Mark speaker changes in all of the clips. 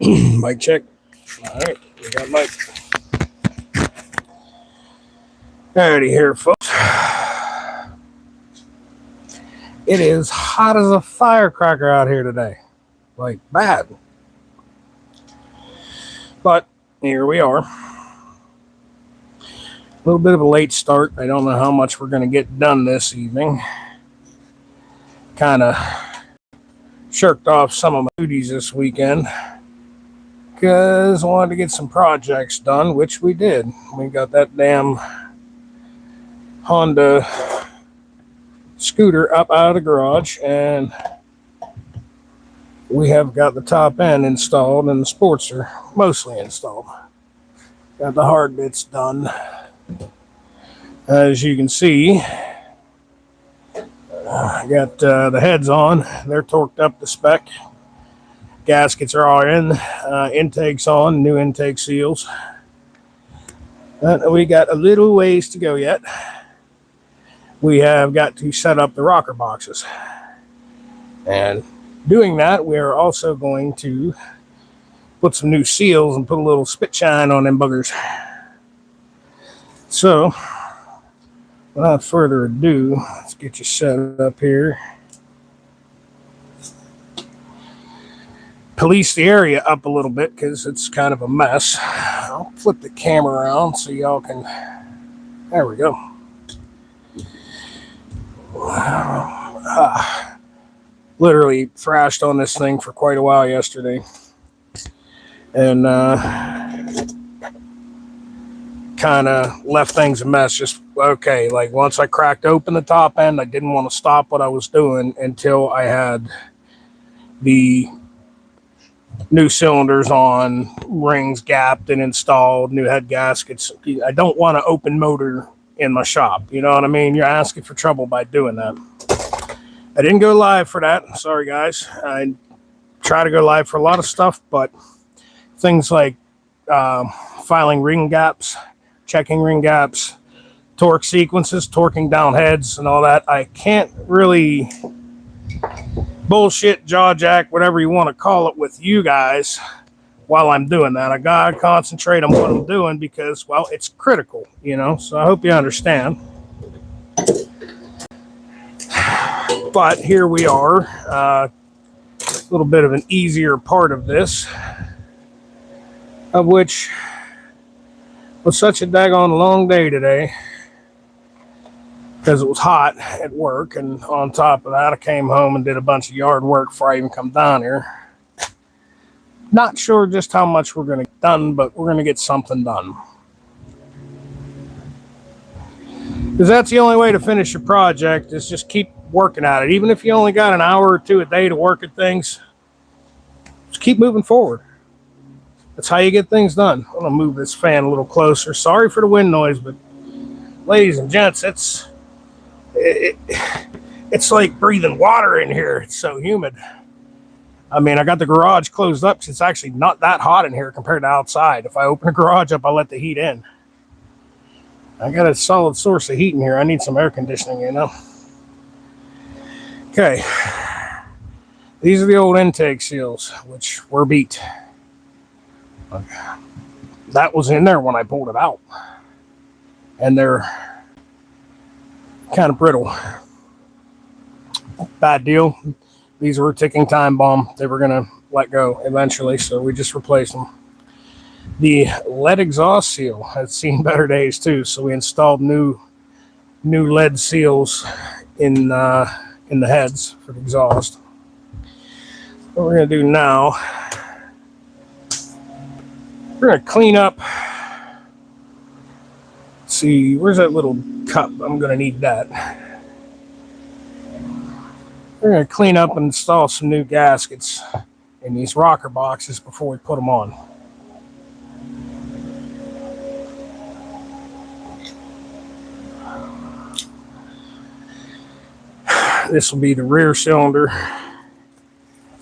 Speaker 1: Mic check. All right, we got Mike. Alrighty here, folks. It is hot as a firecracker out here today. Like, bad. But here we are. A little bit of a late start. I don't know how much we're going to get done this evening. Kind of shirked off some of my duties this weekend because I wanted to get some projects done, which we did. We got that damn Honda scooter up out of the garage, and we have got the top end installed and the Sportster mostly installed. Got the hard bits done. As you can see, I got the heads on. They're torqued up to spec. Gaskets are all in. Intakes on. New intake seals. We got a little ways to go yet. We have got to set up the rocker boxes. And doing that, we are also going to put some new seals and put a little spit shine on them buggers. So, without further ado, let's get you set up here. Police the area up a little bit because it's kind of a mess. I'll flip the camera around so y'all can... There we go. Literally thrashed on this thing for quite a while yesterday. And kind of left things a mess. Just okay, like once I cracked open the top end, I didn't want to stop what I was doing until I had the new cylinders on, rings gapped and installed, new head gaskets. I don't want to open motor in my shop, you know what I mean? You're asking for trouble by doing that. I didn't go live for that. Sorry guys. I try to go live for a lot of stuff, but things like filing ring gaps, checking ring gaps, torque sequences, torquing down heads and all that, I can't really bullshit, jaw jack, whatever you want to call it, with you guys while I'm doing that. I gotta concentrate on what I'm doing because, well, it's critical, you know, so I hope you understand. But here we are, a little bit of an easier part of this, of which was such a daggone long day today because it was hot at work, and on top of that I came home and did a bunch of yard work before I even come down here. Not sure just how much we're going to get done, but we're going to get something done. Because that's the only way to finish a project, is just keep working at it. Even if you only got an hour or two a day to work at things, just keep moving forward. That's how you get things done. I'm going to move this fan a little closer. Sorry for the wind noise, but ladies and gents, it's like breathing water in here. It's so humid. I mean, I got the garage closed up. It's actually not that hot in here compared to outside. If I open the garage up, I let the heat in. I got a solid source of heat in here. I need some air conditioning, you know. Okay. These are the old intake seals, which were beat. Okay. That was in there when I pulled it out. And they're kind of brittle. Bad deal. These were a ticking time bomb. They were going to let go eventually, so we just replaced them. The lead exhaust seal has seen better days too, so we installed new lead seals in the heads for the exhaust. What we're going to do now, we're going to clean up. Let's see, where's that little cup? I'm going to need that. We're going to clean up and install some new gaskets in these rocker boxes before we put them on. This will be the rear cylinder.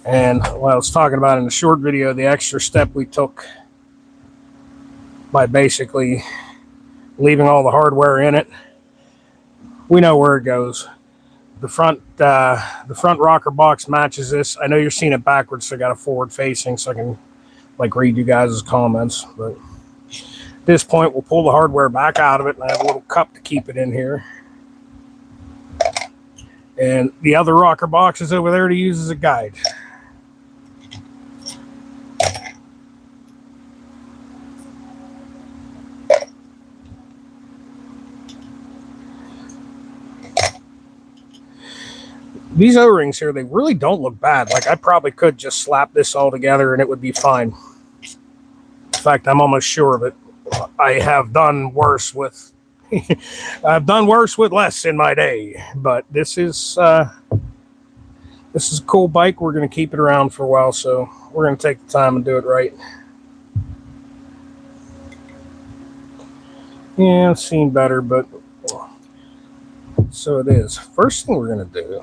Speaker 1: And what I was talking about in the short video, the extra step we took by basically leaving all the hardware in it. We know where it goes. The front rocker box matches this. I know you're seeing it backwards, so I got a forward facing so I can like read you guys' comments. But at this point, we'll pull the hardware back out of it, and I have a little cup to keep it in here. And the other rocker box is over there to use as a guide. These O-rings here, they really don't look bad. Like, I probably could just slap this all together and it would be fine. In fact, I'm almost sure of it. I have done worse with I've done worse with less in my day. But this is a cool bike. We're going to keep it around for a while, so we're going to take the time and do it right. Yeah, it's seen better, but so it is. First thing we're going to do,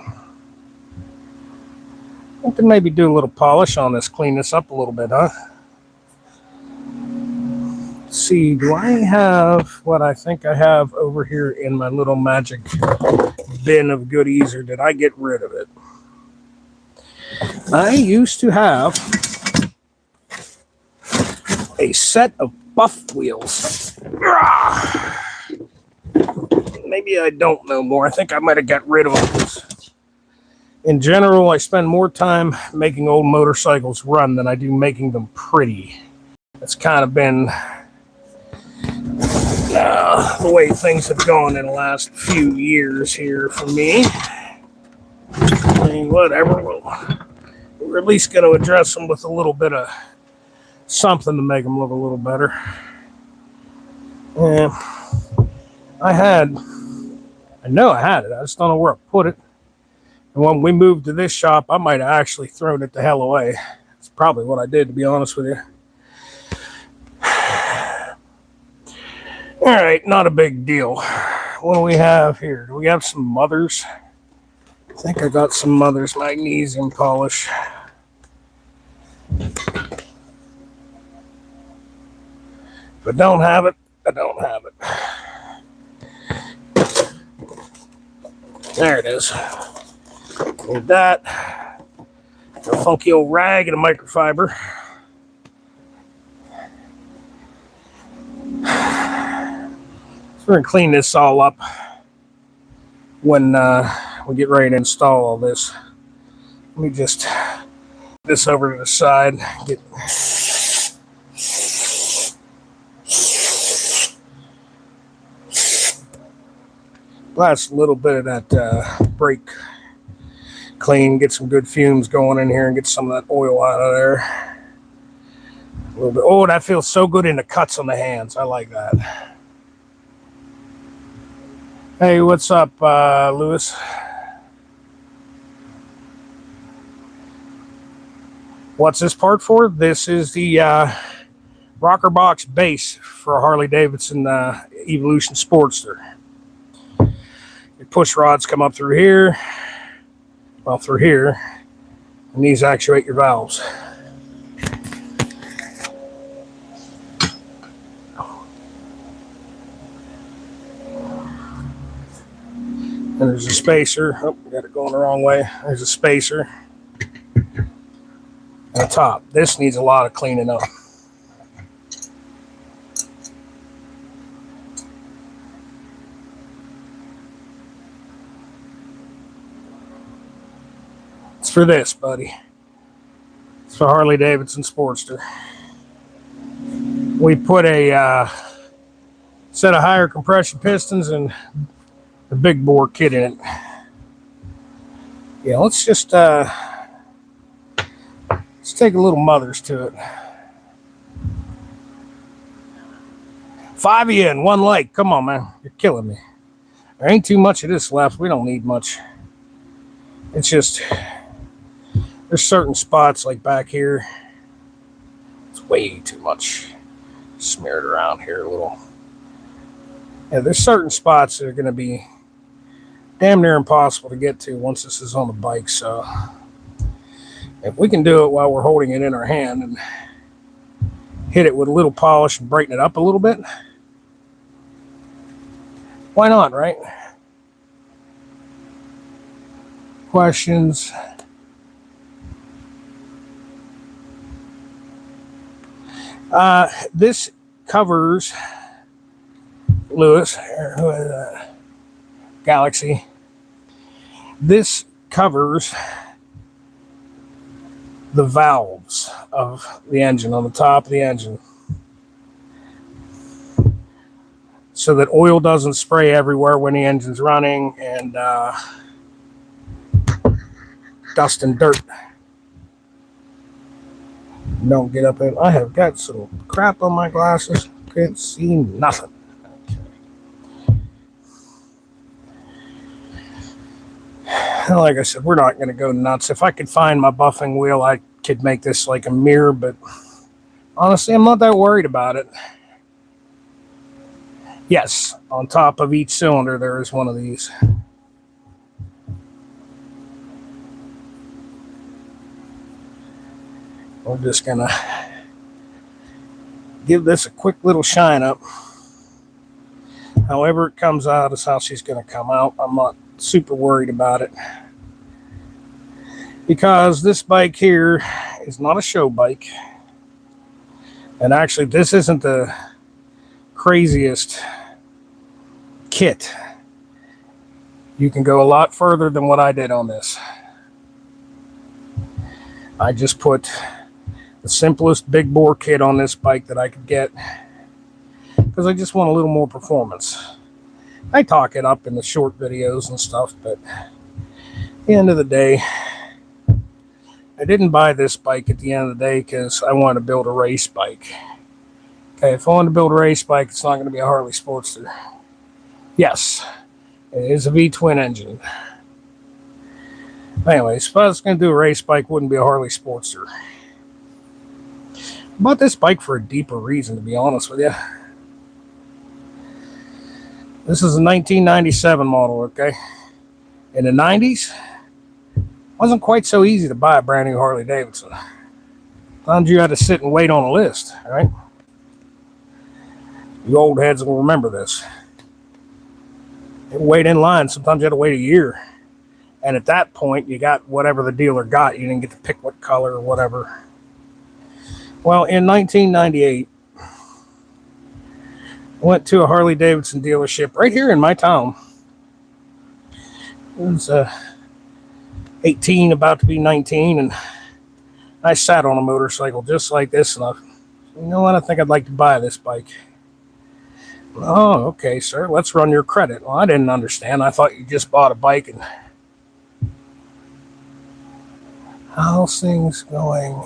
Speaker 1: I think to maybe do a little polish on this, clean this up a little bit, huh? Let's see, do I have what I think I have over here in my little magic bin of goodies, or did I get rid of it? I used to have a set of buff wheels. Maybe I don't know more. I think I might have got rid of them. In general, I spend more time making old motorcycles run than I do making them pretty. It's kind of been the way things have gone in the last few years here for me. I mean, whatever. We're at least going to address them with a little bit of something to make them look a little better. And I know I had it. I just don't know where I put it. And when we moved to this shop, I might have actually thrown it the hell away. That's probably what I did, to be honest with you. All right, not a big deal. What do we have here? Do we have some Mother's? I think I got some Mother's magnesium polish. If I don't have it, I don't have it. There it is. Need that. A funky old rag and a microfiber. So we're going to clean this all up when we get ready to install all this. Let me just put this over to the side. Get last little bit of that brake clean, get some good fumes going in here and get some of that oil out of there. A little bit. Oh, that feels so good in the cuts on the hands. I like that. Hey, what's up, Lewis? What's this part for? This is the rocker box base for a Harley-Davidson Evolution Sportster. Your push rods come up through here. Well, through here, and these actuate your valves. And there's a spacer. Oh, got it going the wrong way. There's a spacer. And a top. This needs a lot of cleaning up. It's for this, buddy. It's for Harley-Davidson Sportster. We put a set of higher compression pistons and the big bore kit in it. Yeah, let's just let's take a little Mother's to it. 5 of you and 1 like. Come on, man. You're killing me. There ain't too much of this left. We don't need much. It's just there's certain spots like back here. It's way too much. Smear it around here a little. Yeah, there's certain spots that are going to be damn near impossible to get to once this is on the bike. So if we can do it while we're holding it in our hand and hit it with a little polish and brighten it up a little bit, why not, right? Questions? This covers Lewis, Galaxy. This covers the valves of the engine on the top of the engine, so that oil doesn't spray everywhere when the engine's running, and dust and dirt don't get up in. I have got some crap on my glasses. Can't see nothing. Like I said, we're not going to go nuts. If I could find my buffing wheel, I could make this like a mirror, but honestly, I'm not that worried about it. Yes, on top of each cylinder, there is one of these. We're just going to give this a quick little shine up. However it comes out is how she's going to come out. I'm not super worried about it, because this bike here is not a show bike. And actually, this isn't the craziest kit. You can go a lot further than what I did on this. I just put the simplest big bore kit on this bike that I could get, because I just want a little more performance. I talk it up in the short videos and stuff, but at the end of the day, I didn't buy this bike at the end of the day because I wanted to build a race bike. Okay, if I wanted to build a race bike, it's not going to be a Harley Sportster. Yes, it is a V-twin engine. Anyways, if I was going to do a race bike, it wouldn't be a Harley Sportster. I bought this bike for a deeper reason, to be honest with you. This is a 1997 model, okay? In the 90s, it wasn't quite so easy to buy a brand new Harley Davidson. Sometimes you had to sit and wait on a list, all right? You old heads will remember this. You wait in line, sometimes you had to wait a year. And at that point, you got whatever the dealer got. You didn't get to pick what color or whatever. Well, in 1998, I went to a Harley Davidson dealership right here in my town. I was 18, about to be 19, and I sat on a motorcycle just like this, and I, you know what, I think I'd like to buy this bike. Oh, okay, sir, let's run your credit. Well, I didn't understand. I thought you just bought a bike. And how's things going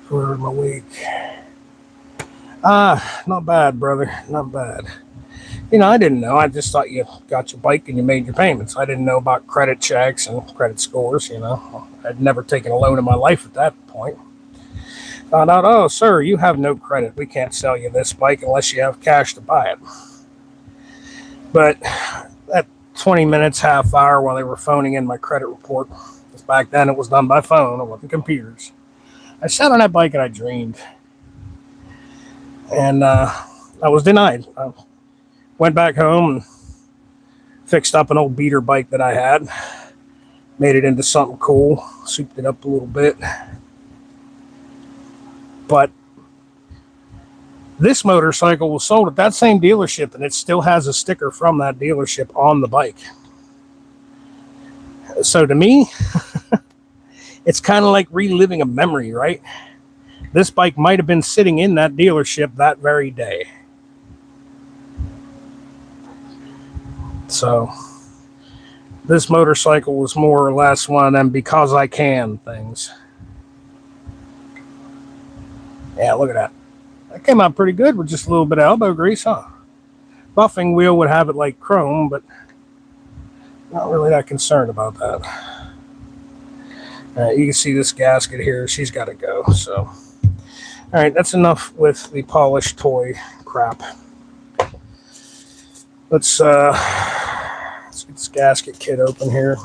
Speaker 1: for my week? Not bad, brother. Not bad. You know, I didn't know. I just thought you got your bike and you made your payments. I didn't know about credit checks and credit scores, you know. I'd never taken a loan in my life at that point. Found out, oh, sir, you have no credit. We can't sell you this bike unless you have cash to buy it. But that 20 minutes, half hour while they were phoning in my credit report, because back then it was done by phone, it wasn't computers. I sat on that bike and I dreamed. And I was denied. I went back home and fixed up an old beater bike that I had, made it into something cool, souped it up a little bit. But this motorcycle was sold at that same dealership, and it still has a sticker from that dealership on the bike. So to me, it's kind of like reliving a memory, right? This bike might have been sitting in that dealership that very day. So this motorcycle was more or less one of them because I can things. Yeah, look at that. That came out pretty good with just a little bit of elbow grease, huh? Buffing wheel would have it like chrome, but not really that concerned about that. You can see this gasket here. She's got to go, so... All right, that's enough with the polished toy crap. Let's get this gasket kit open here.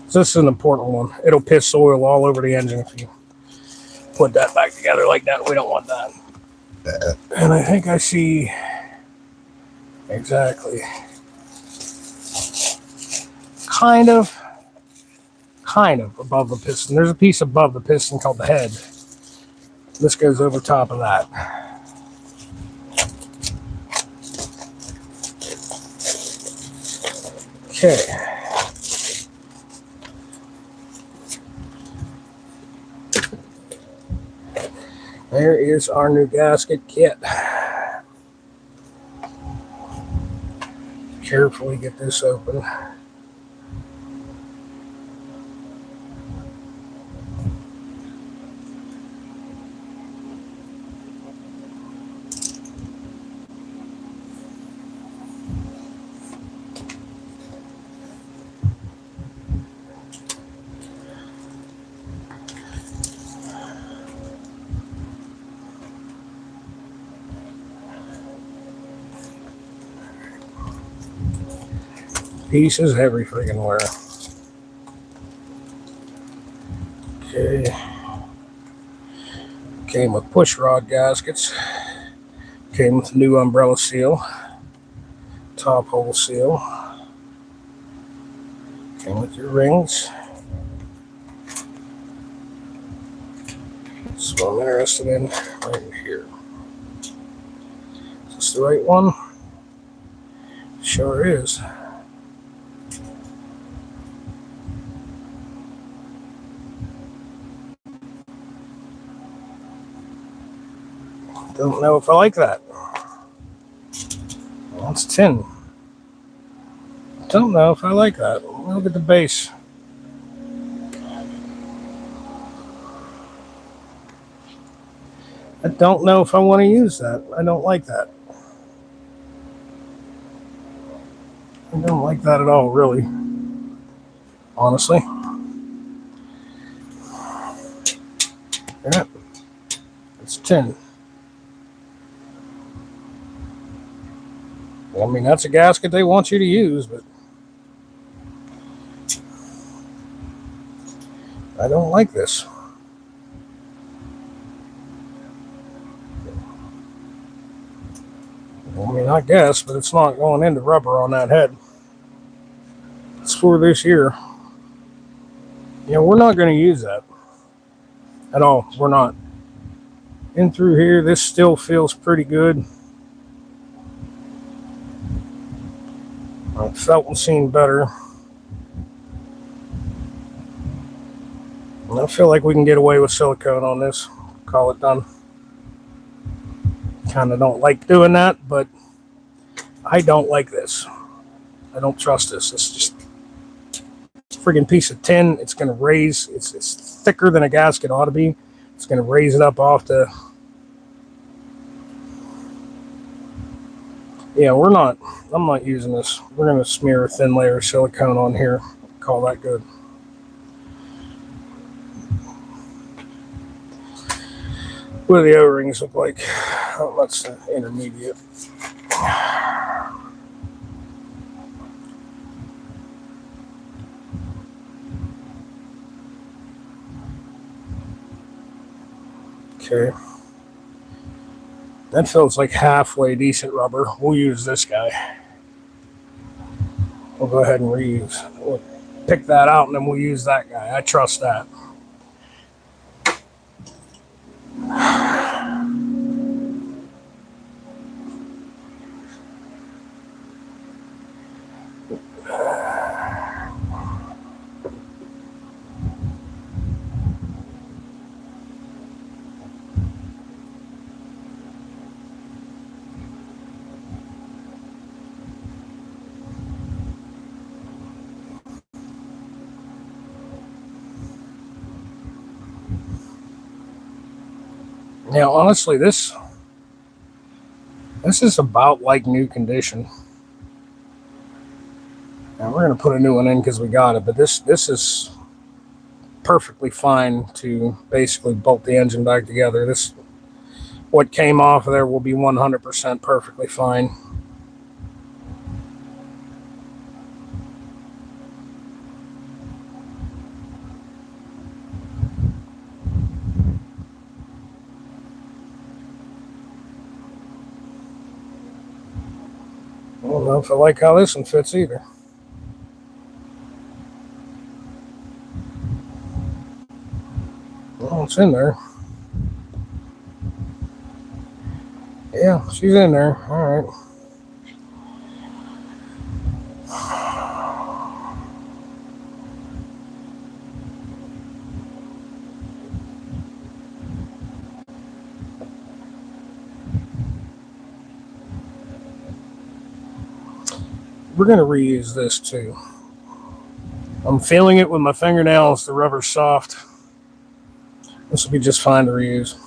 Speaker 1: This is an important one. It'll piss oil all over the engine if you put that back together like that. We don't want that. And I think I see exactly. Kind kind of above the piston. There's a piece above the piston called the head. This goes over top of that. Okay. There is our new gasket kit. Carefully get this open. Pieces every freaking where. Okay. Came with push rod gaskets. Came with new umbrella seal. Top hole seal. Came with your rings. That's what I'm interested in right here. Is this the right one? Sure is. Don't know if I like that. That's tin. Don't know if I like that. Look at the base. I don't know if I want to use that. I don't like that. I don't like that at all, really. Honestly. Yeah. It's tin. I mean, that's a gasket they want you to use, but I don't like this. I mean, I guess, but it's not going into rubber on that head. It's for this here. Yeah, we're not going to use that at all. We're not. In through here, this still feels pretty good. I've felt and seen better. And I feel like we can get away with silicone on this. Call it done. Kind of don't like doing that, but I don't like this. I don't trust this. It's just a friggin' piece of tin. It's going to raise. It's thicker than a gasket ought to be. It's going to raise it up off the. Yeah, I'm not using this. We're going to smear a thin layer of silicone on here. Call that good. What do the O-rings look like? Oh, that's the intermediate. Okay. That feels like halfway decent rubber. We'll use this guy. We'll go ahead and reuse. We'll pick that out and then we'll use that guy. I trust that. Now, honestly, this is about like new condition. Now we're going to put a new one in because we got it, but this is perfectly fine to basically bolt the engine back together. This, what came off of there will be 100% perfectly fine. I don't know if I like how this one fits either. it's in there. Yeah, she's in there. All right. We're going to reuse this too. I'm feeling it with my fingernails. The rubber's soft. This will be just fine to reuse.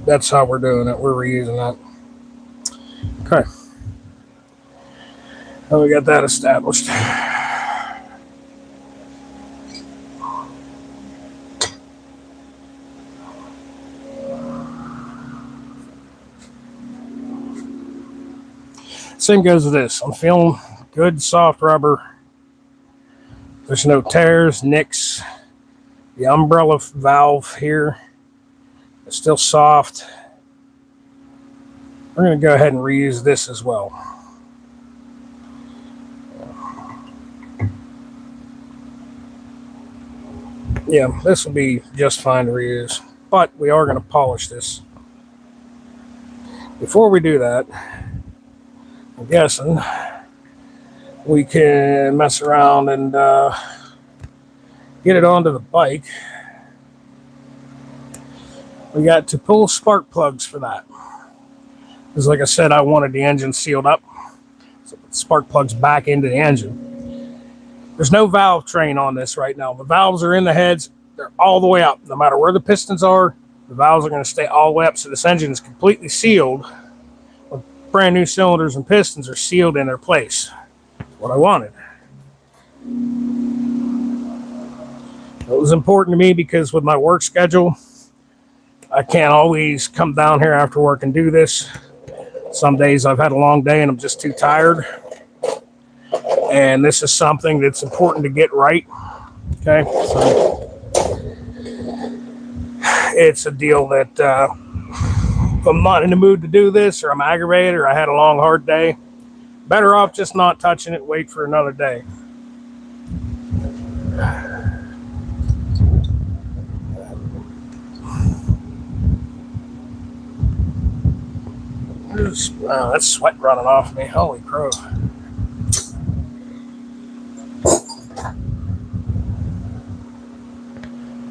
Speaker 1: That's how we're doing it. We're reusing that. Okay. Well, we got that established. Same goes with this. I'm feeling good, soft rubber. There's no tears, nicks. The umbrella valve here is still soft. We're going to go ahead and reuse this as well. Yeah, this will be just fine to reuse, but we are going to polish this. Before we do that, I'm guessing we can mess around and get it onto the bike. We got to pull spark plugs for that. Because like I said, I wanted the engine sealed up. So put spark plugs back into the engine. There's no valve train on this right now. The valves are in the heads. They're all the way up. No matter where the pistons are, the valves are going to stay all the way up. So this engine is completely sealed. With brand new cylinders and pistons are sealed in their place. That's what I wanted. It was important to me because with my work schedule, I can't always come down here after work and do this. Some days I've had a long day and I'm just too tired. And this is something that's important to get right. Okay. So it's a deal that if I'm not in the mood to do this, or I'm aggravated, or I had a long, hard day, better off just not touching it, wait for another day. Wow, that's sweat running off me. Holy crow.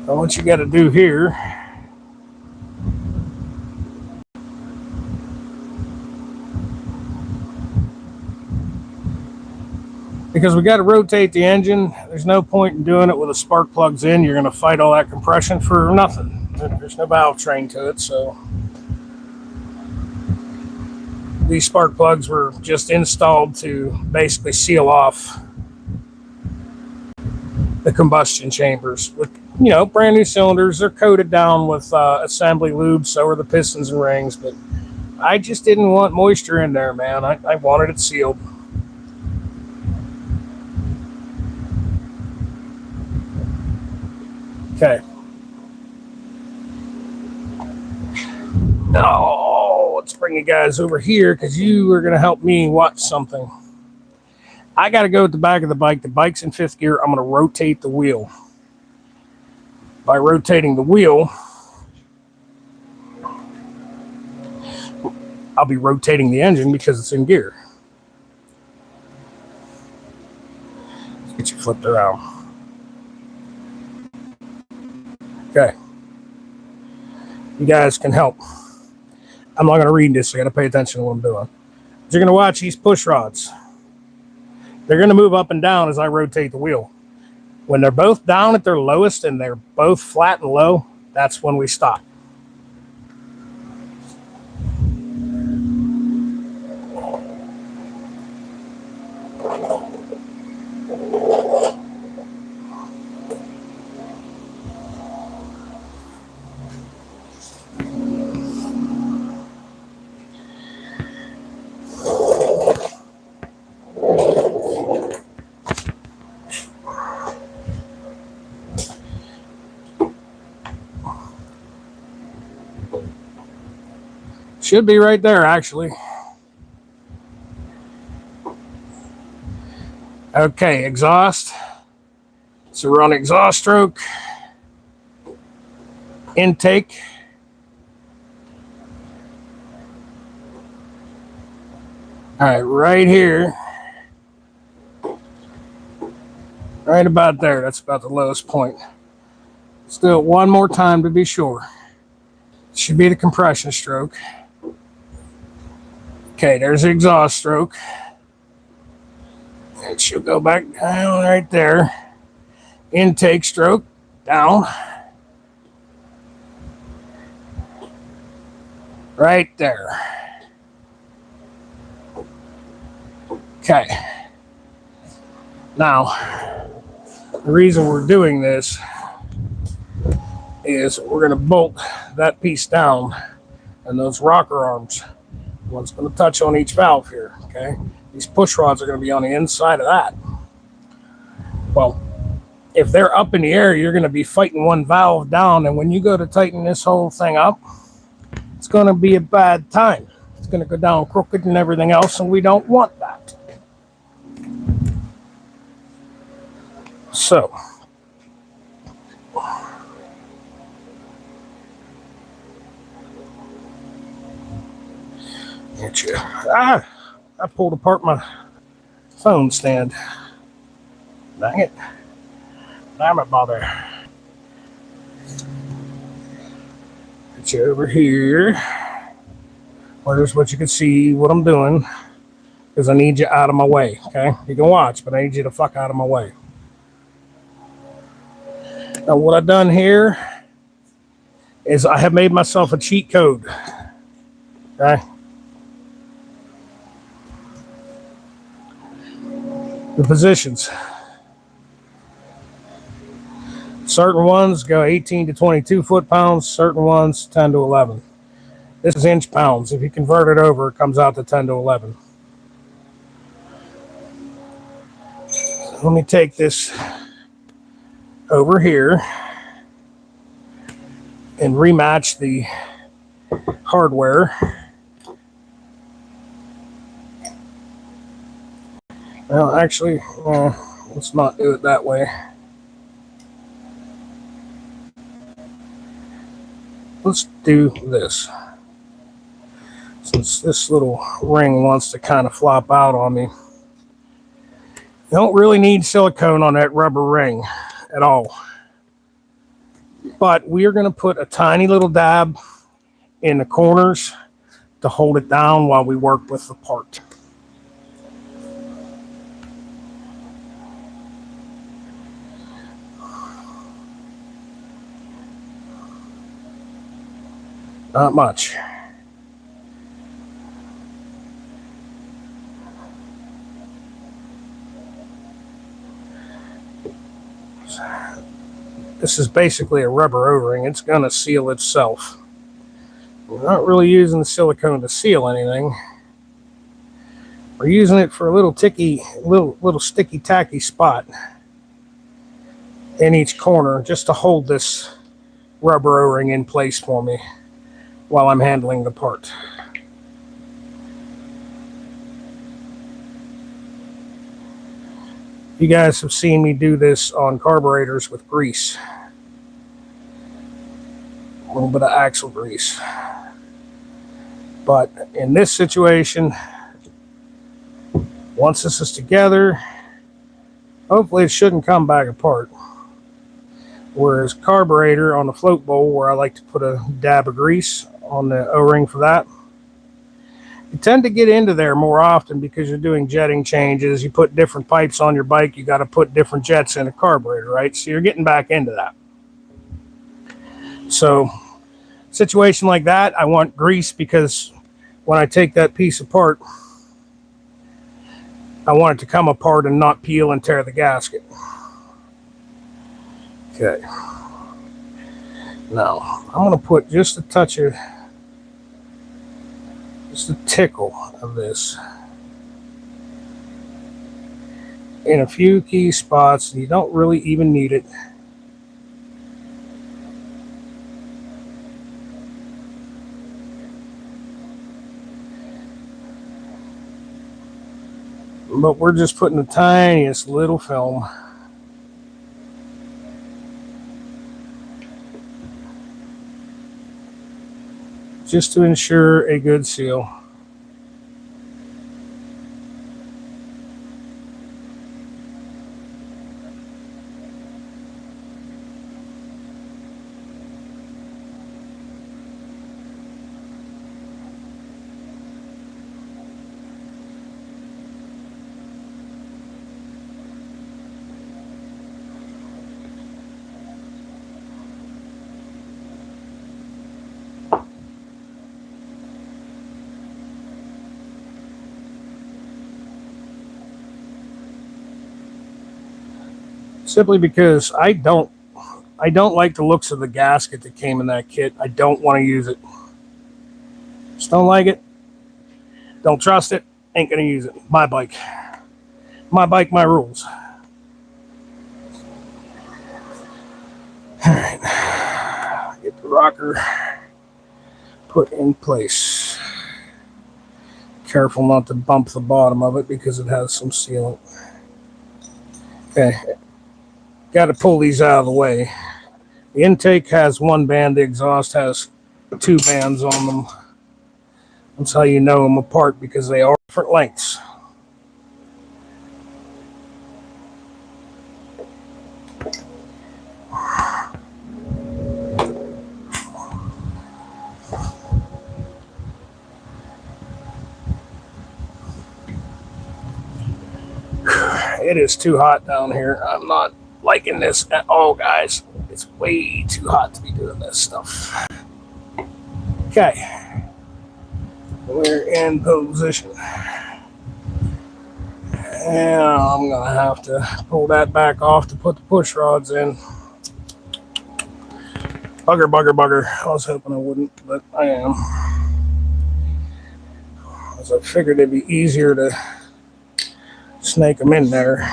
Speaker 1: So what you got to do here because we got to rotate the engine. There's no point in doing it with the spark plugs in. You're going to fight all that compression for nothing. There's no valve train to it, so these spark plugs were just installed to basically seal off the combustion chambers with, brand new cylinders. They're coated down with assembly lube, so are the pistons and rings, but I just didn't want moisture in there, man. I wanted it sealed. Okay. Now, let's bring you guys over here because you are going to help me watch something. I got to go at the back of the bike. The bike's in fifth gear. I'm going to rotate the wheel. By rotating the wheel, I'll be rotating the engine because it's in gear. Let's get you flipped around. Okay. You guys can help. I'm not going to read this, so you got to pay attention to what I'm doing. You're going to watch these push rods. They're going to move up and down as I rotate the wheel. When they're both down at their lowest and they're both flat and low, that's when we stop. Should be right there, actually. Okay, exhaust. So run exhaust stroke, intake, all right, right here, right about there. That's about the lowest point. Let's do it one more time to be sure. It should be the compression stroke. Okay, there's the exhaust stroke. It should go back down right there. Intake stroke, down. Right there. Okay. Now, the reason we're doing this is we're going to bolt that piece down, and those rocker arms, one's going to touch on each valve here, okay? These push rods are going to be on the inside of that. Well, if they're up in the air, you're going to be fighting one valve down, and when you go to tighten this whole thing up, it's going to be a bad time. It's going to go down crooked and everything else, and we don't want that. So, get you. I pulled apart my phone stand. Dang it. Damn it, bother. Get you over here. Where there's what you can see what I'm doing. Because I need you out of my way, okay? You can watch, but I need you to fuck out of my way. Now, what I've done here is I have made myself a cheat code, okay? The positions. Certain ones go 18 to 22 foot-pounds, certain ones 10 to 11. This is inch pounds. If you convert it over, it comes out to 10 to 11. So let me take this over here and rematch the hardware. Well, actually, let's not do it that way. Let's do this. Since this little ring wants to kind of flop out on me, you don't really need silicone on that rubber ring at all. But we are going to put a tiny little dab in the corners to hold it down while we work with the part. Not much. This is basically a rubber O-ring. It's going to seal itself. We're not really using the silicone to seal anything. We're using it for a little sticky tacky spot in each corner just to hold this rubber O-ring in place for me while I'm handling the part. You guys have seen me do this on carburetors with grease. A little bit of axle grease. But in this situation, once this is together, hopefully it shouldn't come back apart. Whereas carburetor on the float bowl, where I like to put a dab of grease on the O-ring for that, you tend to get into there more often because you're doing jetting changes. You put different pipes on your bike. You got to put different jets in a carburetor, right? So you're getting back into that. So situation like that, I want grease because when I take that piece apart, I want it to come apart and not peel and tear the gasket. Okay. Now, I'm going to put just a touch of, just a tickle of this in a few key spots. You don't really even need it. But we're just putting the tiniest little film just to ensure a good seal. Simply because I don't like the looks of the gasket that came in that kit. I don't want to use it. Just don't like it. Don't trust it. Ain't gonna use it. My bike. My bike, my rules. Alright. Get the rocker put in place. Careful not to bump the bottom of it because it has some sealant. Okay. Got to pull these out of the way. The intake has one band, the exhaust has two bands on them. That's how you know them apart, because they are different lengths. It is too hot down here. I'm not liking this at all, guys. It's way too hot to be doing this stuff. Okay. We're in position. And I'm going to have to pull that back off to put the push rods in. Bugger, bugger, bugger. I was hoping I wouldn't, but I am. As I figured it'd be easier to snake them in there.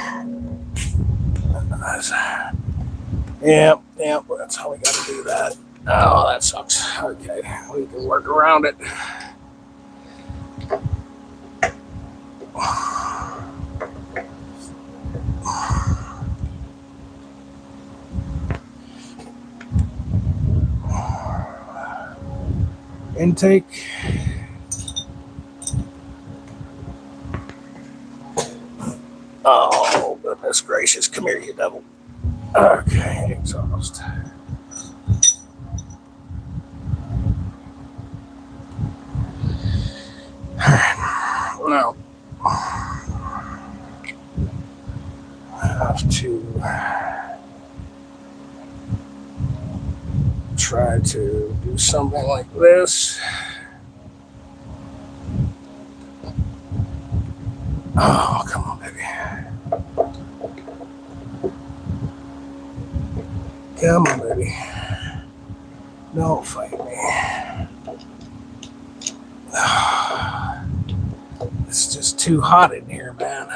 Speaker 1: Yep, that's how we got to do that. Oh, that sucks. Okay, we can work around it. Intake. Oh, goodness gracious. Come here, you devil. Okay, exhaust. Now, I have to try to do something like this. Oh, come on, baby. Come on, baby. Don't fight me. It's just too hot in here, man.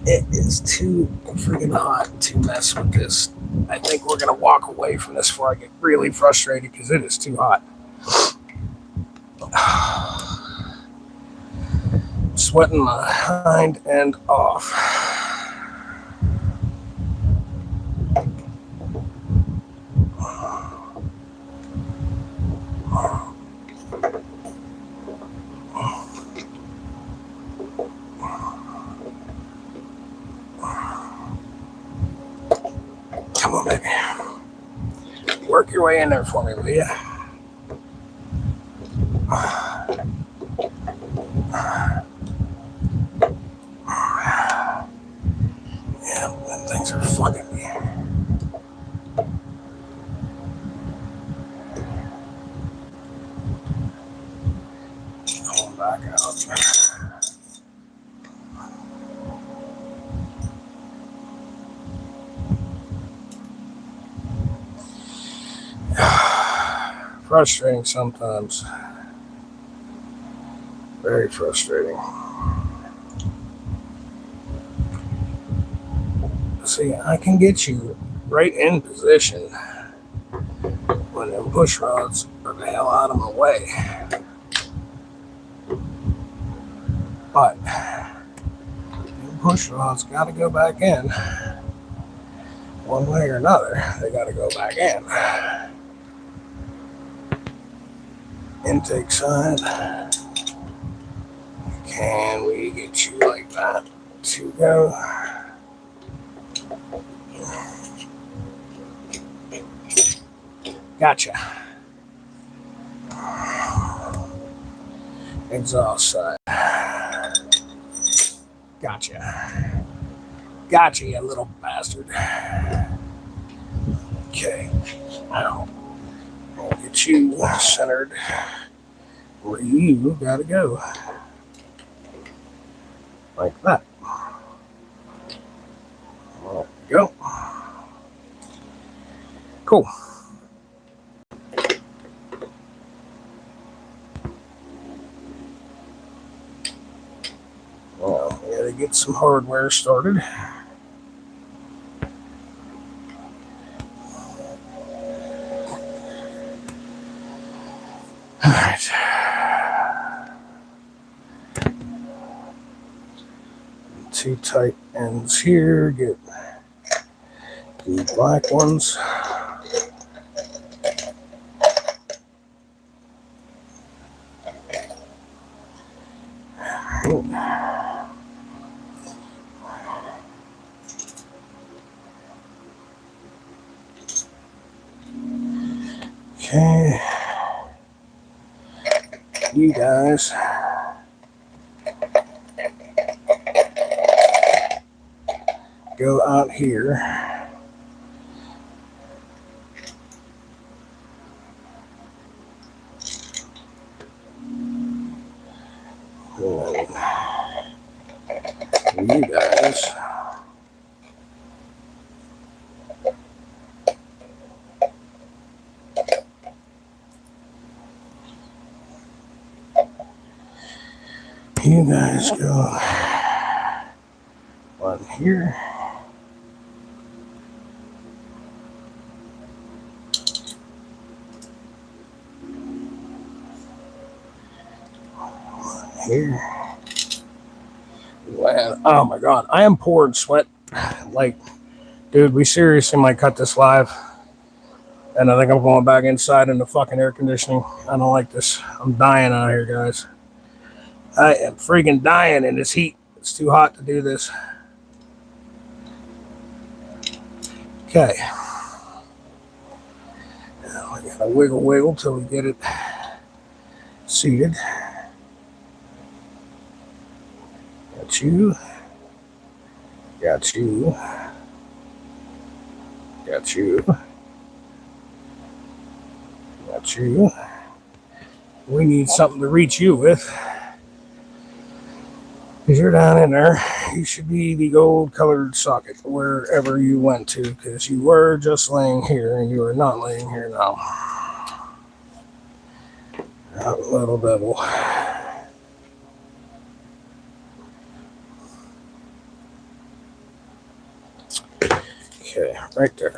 Speaker 1: It is too freaking hot to mess with this. I think we're going to walk away from this before I get really frustrated, because it is too hot. Sweating my hind end off. Come on, baby. Work your way in there for me, will you? Yeah, them things are fucking me. Going back out. Frustrating sometimes. Very frustrating. See, I can get you right in position when them push rods are the hell out of my way. But them push rods got to go back in. One way or another, they got to go back in. intake side. Can we get you like that to go? Gotcha. Exhaust side. Gotcha. Gotcha, you little bastard. Okay. Now, we'll get you centered where you gotta go. Like that. There we go. Cool. Well, we gotta get some hardware started. All right. Two tight ends here. Get the black ones. Okay. You guys go out here. And you guys go one here. Here. Oh my god, I am pouring sweat. Like, dude, we seriously might cut this live. And I think I'm going back inside in the fucking air conditioning. I don't like this. I'm dying out here, guys. I am freaking dying in this heat. It's too hot to do this. Okay. Now we gotta wiggle till we get it seated. Got you. Got you. Got you. Got you. We need something to reach you with. Because you're down in there. You should be the gold colored socket wherever you went to. Because you were just laying here and you are not laying here now. That little devil. Okay, right there.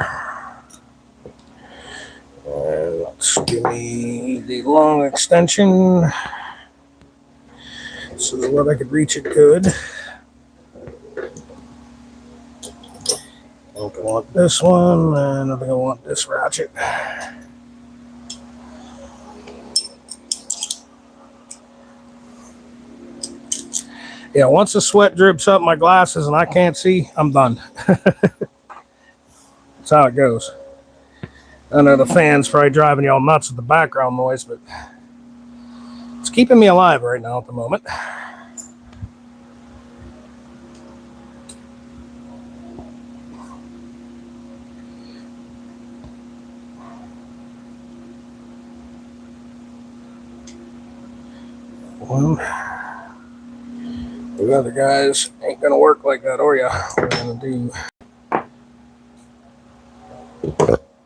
Speaker 1: And let's give me the long extension so that I could reach it good. I think I want this one, and I think I want this ratchet. Yeah, once the sweat drips up my glasses and I can't see, I'm done. That's how it goes. I know the fan's probably driving y'all nuts with the background noise, but it's keeping me alive right now at the moment. One. The other guys ain't gonna work like that, are ya? We're gonna do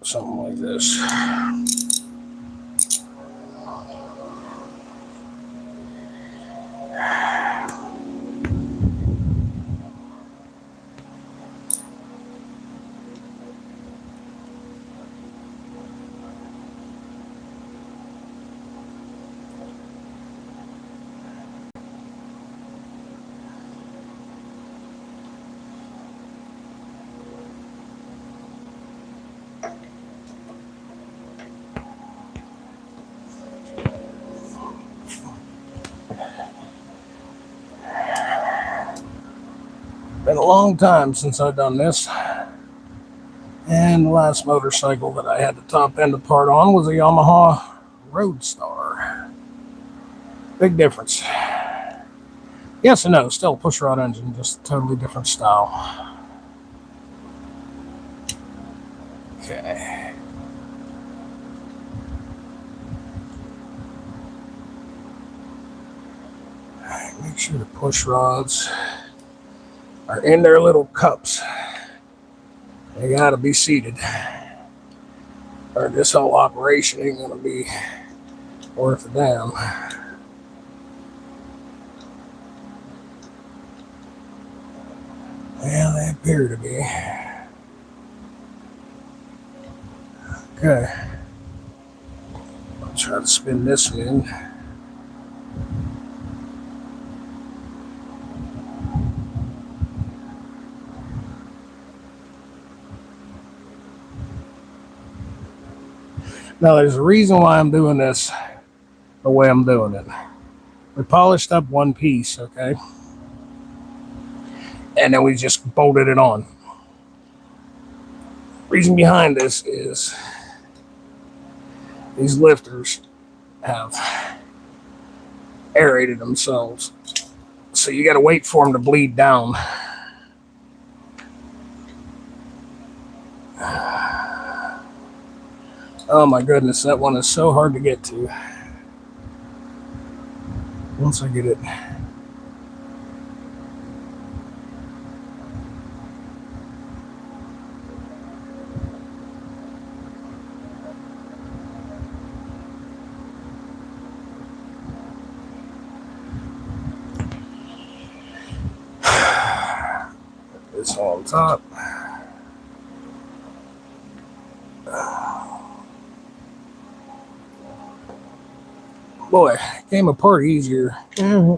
Speaker 1: something like this. Been a long time since I've done this. And the last motorcycle that I had the top end apart on was a Yamaha Roadstar. Big difference. Yes and no, still push rod engine, just a totally different style. Okay. Make sure the push rods are in their little cups. They gotta be seated, or this whole operation ain't gonna be worth a damn. Well, they appear to be. Okay. I'll try to spin this in. Now, there's a reason why I'm doing this the way I'm doing it. We polished up one piece, okay? And then we just bolted it on. Reason behind this is these lifters have aerated themselves. So you got to wait for them to bleed down. Oh my goodness, that one is so hard to get to. Once I get it. This on top. Boy, it came apart easier. They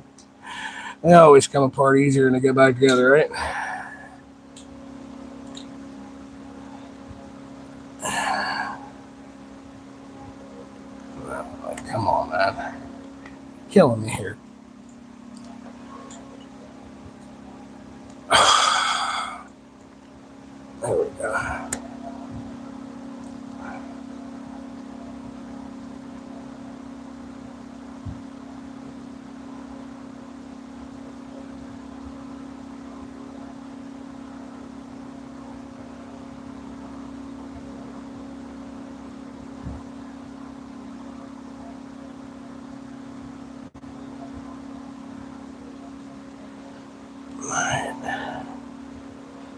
Speaker 1: always come apart easier when they get back together, right? Well, come on, man. Killing me here. There we go.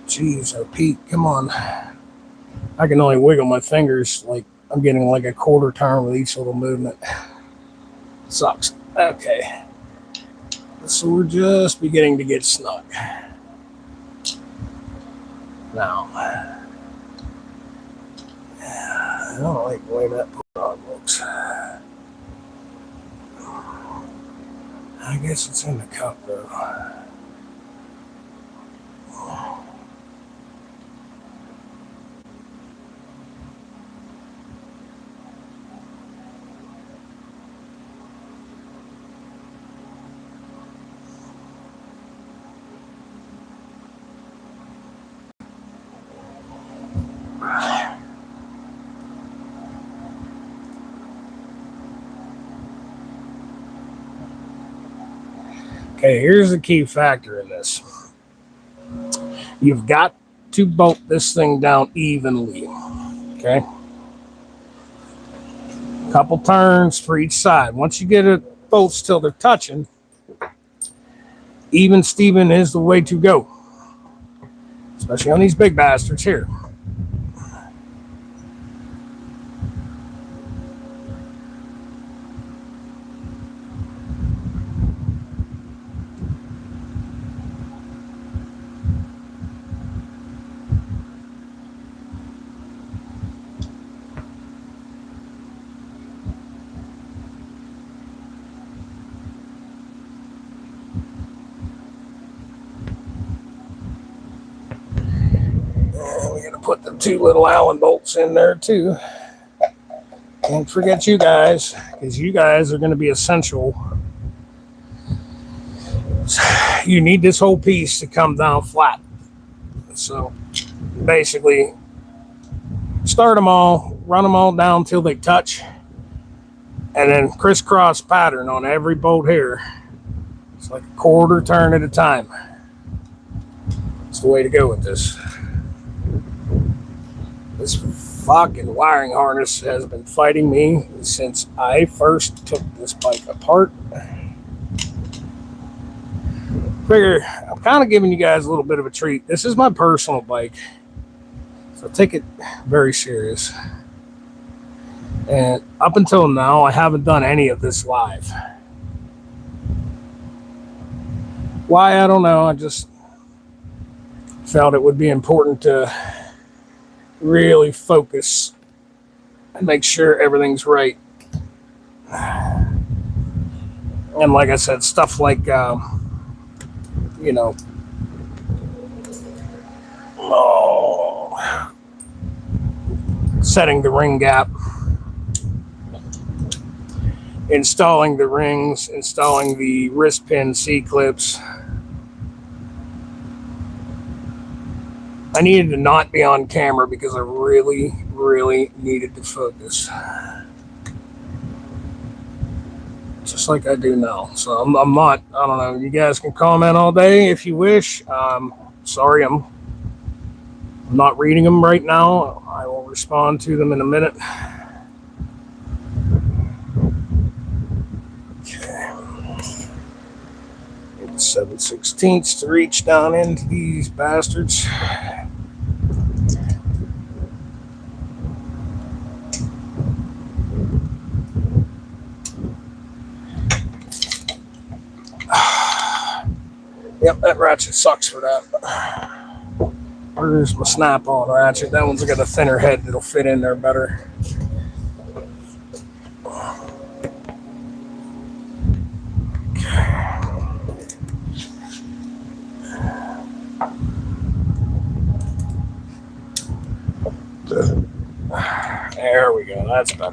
Speaker 1: Jeez, oh Pete, come on. I can only wiggle my fingers like I'm getting like a quarter turn with each little movement. Sucks. Okay. So we're just beginning to get snug. Now, I don't like the way that rod looks. I guess it's in the cup though. Okay, here's the key factor in this. You've got to bolt this thing down evenly. Okay? Couple turns for each side. Once you get it bolts till they're touching, even Steven is the way to go. Especially on these big bastards here. Put the two little Allen bolts in there too. Don't forget you guys, because you guys are going to be essential. You need this whole piece to come down flat. with. So basically, start them all, run them all down till they touch, and then crisscross pattern on every bolt here. It's like a quarter turn at a time. It's the way to go with this. This fucking wiring harness has been fighting me since I first took this bike apart. Figure I'm kind of giving you guys a little bit of a treat. This is my personal bike, so take it very serious. And up until now, I haven't done any of this live. Why, I don't know. I just felt it would be important to really focus and make sure everything's right. And like I said, stuff like, setting the ring gap, installing the rings, installing the wrist pin C-clips. I needed to not be on camera because I really, really needed to focus. Just like I do now. So I'm not, I don't know, you guys can comment all day if you wish. Sorry, I'm not reading them right now. I will respond to them in a minute. Okay. 7/16 to reach down into these bastards. Yep, that ratchet sucks for that. Where's my snap-on ratchet? That one's got a thinner head that'll fit in there better. There we go, that's better.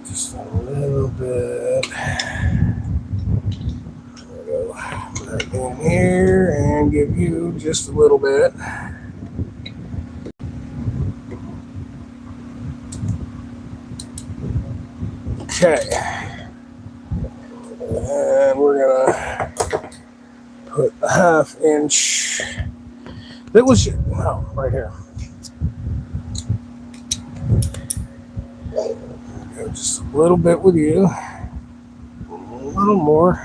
Speaker 1: Just a little bit. There we go. Put that in here and give you just a little bit. Okay, and we're gonna put a 1/2 inch. That was right here. Go just a little bit with you, a little more.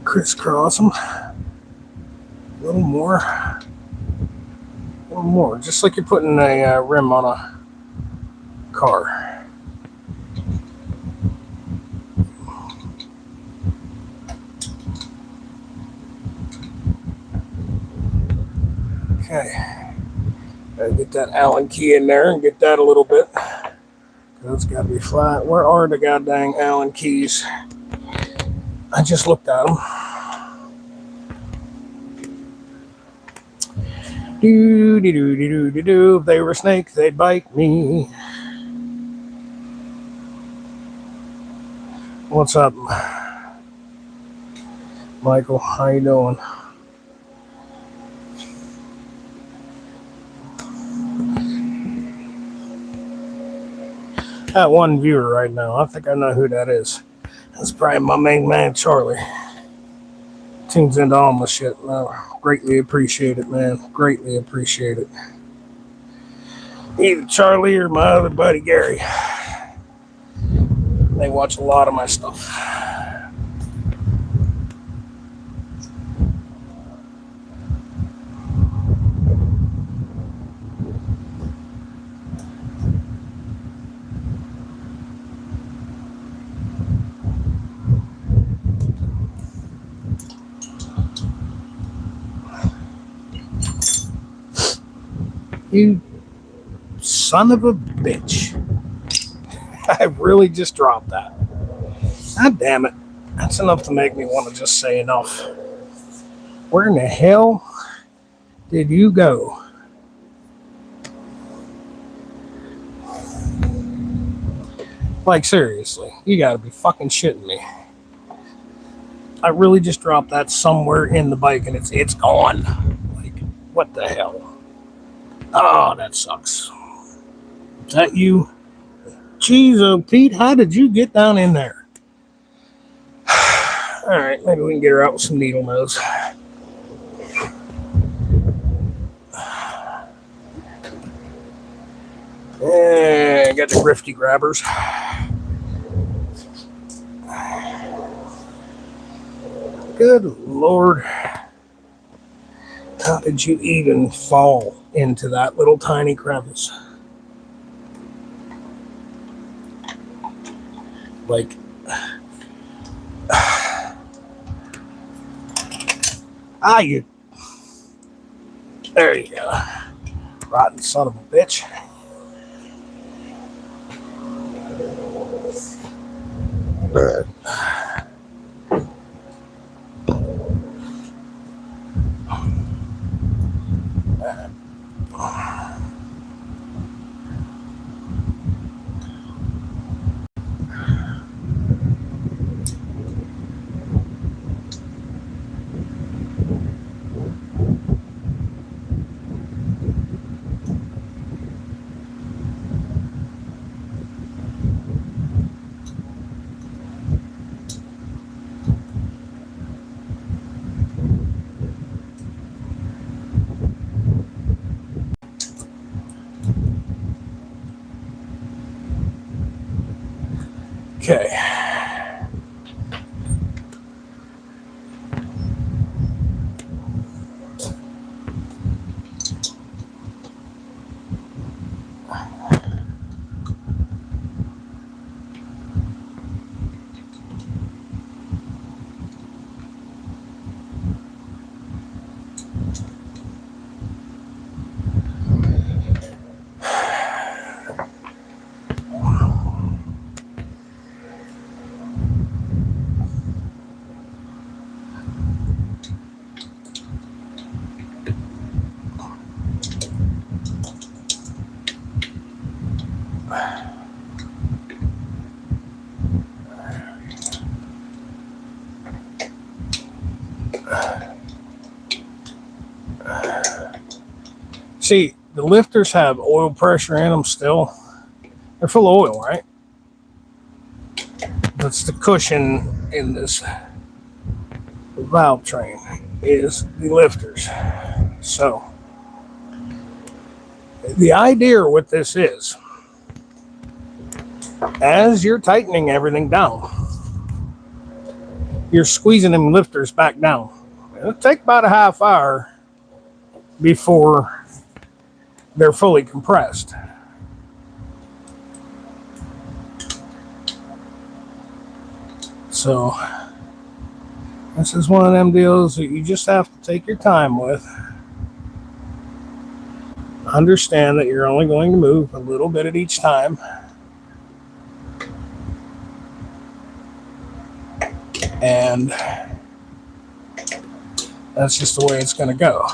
Speaker 1: Crisscross them. A little more, just like you're putting a rim on a car. Okay, gotta get that Allen key in there and get that a little bit. It's gotta be flat. Where are the goddamn Allen keys? I just looked at them. If they were snakes, they'd bite me. What's up, Michael? How you doing? Got one viewer right now. I think I know who that is. That's probably my main man, Charlie. Tunes into all my shit. No, greatly appreciate it, man. Greatly appreciate it. Either Charlie or my other buddy, Gary. They watch a lot of my stuff. You son of a bitch. I really just dropped that. God damn it. That's enough to make me want to just say enough. Where in the hell did you go? Like, seriously, you gotta be fucking shitting me. I really just dropped that somewhere in the bike and it's gone. Like, what the hell? Oh, that sucks. Is that you? Jeez, oh, Pete, how did you get down in there? All right, maybe we can get her out with some needle nose. Yeah, got the grifty grabbers. Good Lord. How did you even fall into that little tiny crevice? Like, you. There you go. Rotten son of a bitch. Okay. See, the lifters have oil pressure in them still. They're full of oil, right? That's the cushion in this valve train is the lifters. So the idea with this is, as you're tightening everything down, you're squeezing them lifters back down. It'll take about a half hour before they're fully compressed. So this is one of them deals that you just have to take your time with. Understand that you're only going to move a little bit at each time. And that's just the way it's going to go.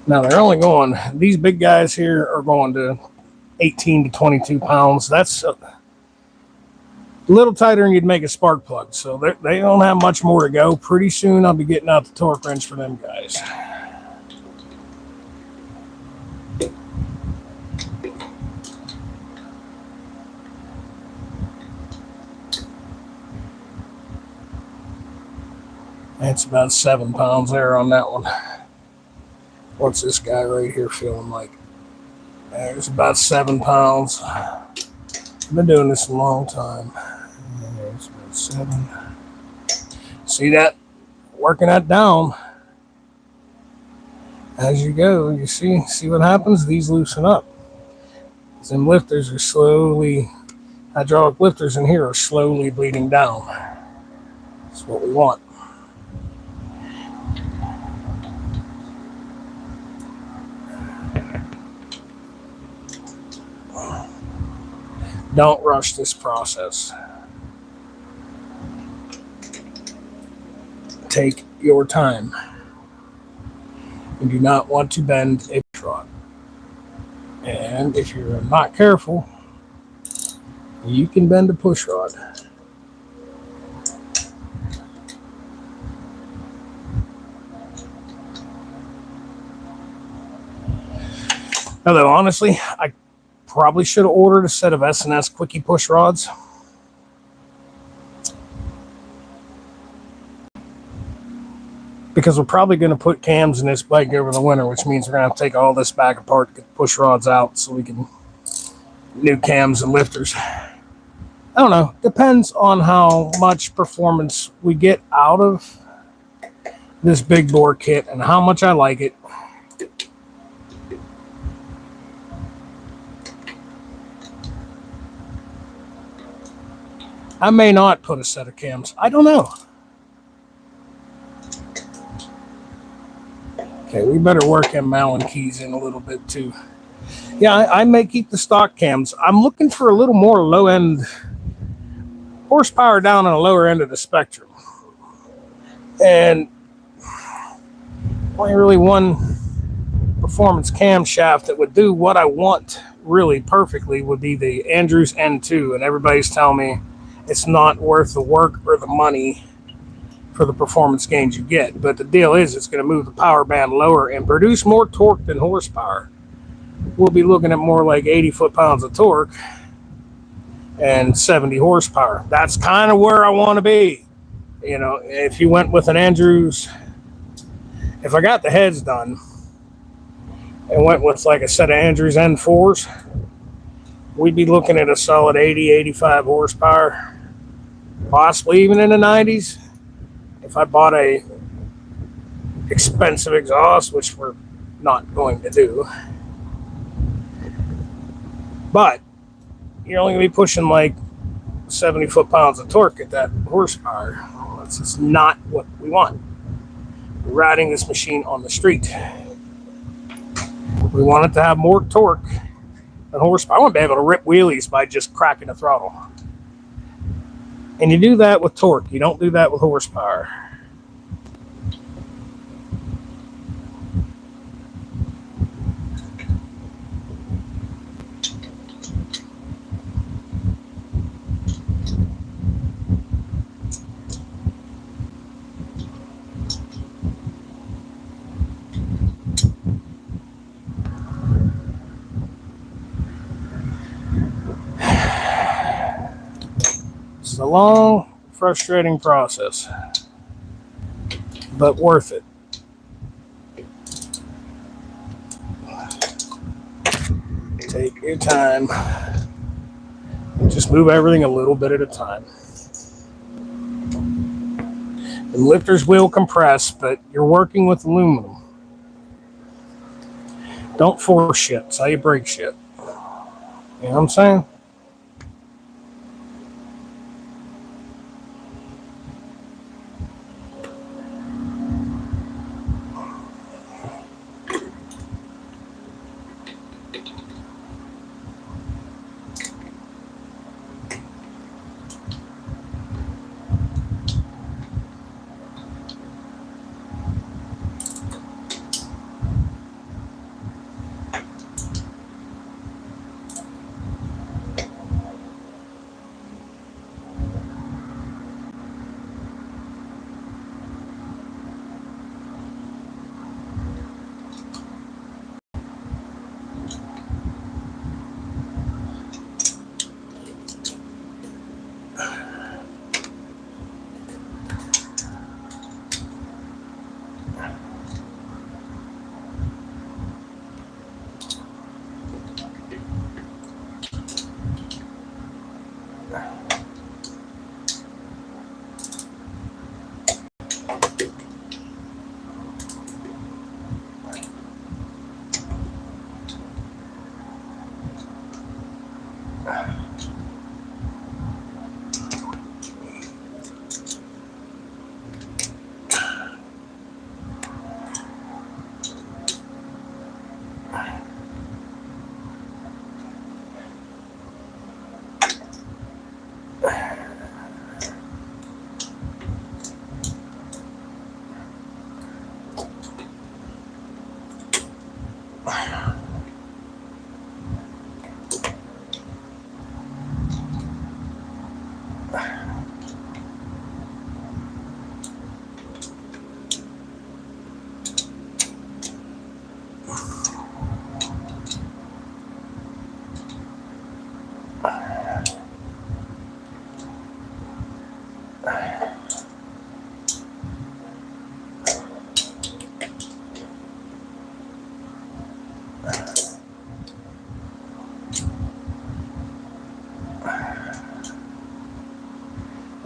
Speaker 1: Now they're only going, these big guys here are going to 18 to 22 pounds. That's a little tighter than you'd make a spark plug. So they don't have much more to go. Pretty soon I'll be getting out the torque wrench for them guys. That's about 7 pounds there on that one. What's this guy right here feeling like? There's about 7 pounds. I've been doing this a long time. There's about 7. See that? Working that down. As you go, you see what happens? These loosen up. Some lifters are slowly, hydraulic lifters in here are slowly bleeding down. That's what we want. Don't rush this process. Take your time. You do not want to bend a push rod. And if you're not careful, you can bend a push rod. Although honestly, I probably should have ordered a set of S&S quickie push rods. Because we're probably going to put cams in this bike over the winter, which means we're going to have to take all this back apart, get the push rods out so we can new cams and lifters. I don't know. Depends on how much performance we get out of this big bore kit and how much I like it. I may not put a set of cams. I don't know. Okay, we better work them Allen keys in a little bit too. Yeah, I may keep the stock cams. I'm looking for a little more low-end horsepower down on the lower end of the spectrum. And only really one performance camshaft that would do what I want really perfectly would be the Andrews N2. And everybody's telling me it's not worth the work or the money for the performance gains you get. But the deal is it's going to move the power band lower and produce more torque than horsepower. We'll be looking at more like 80 foot-pounds of torque and 70 horsepower. That's kind of where I want to be. You know, if you went with an Andrews, if I got the heads done and went with like a set of Andrews N4s, we'd be looking at a solid 80, 85 horsepower, possibly even in the 90s. If I bought a expensive exhaust, which we're not going to do, but you're only going to be pushing like 70 foot-pounds of torque at that horsepower. That's just not what we want. We're riding this machine on the street. We want it to have more torque than horsepower. I want to be able to rip wheelies by just cracking the throttle. And you do that with torque. You don't do that with horsepower. It's a long, frustrating process, but worth it. Take your time and just move everything a little bit at a time. And lifters will compress, but you're working with aluminum. Don't force shit. That's how you break shit. You know what I'm saying?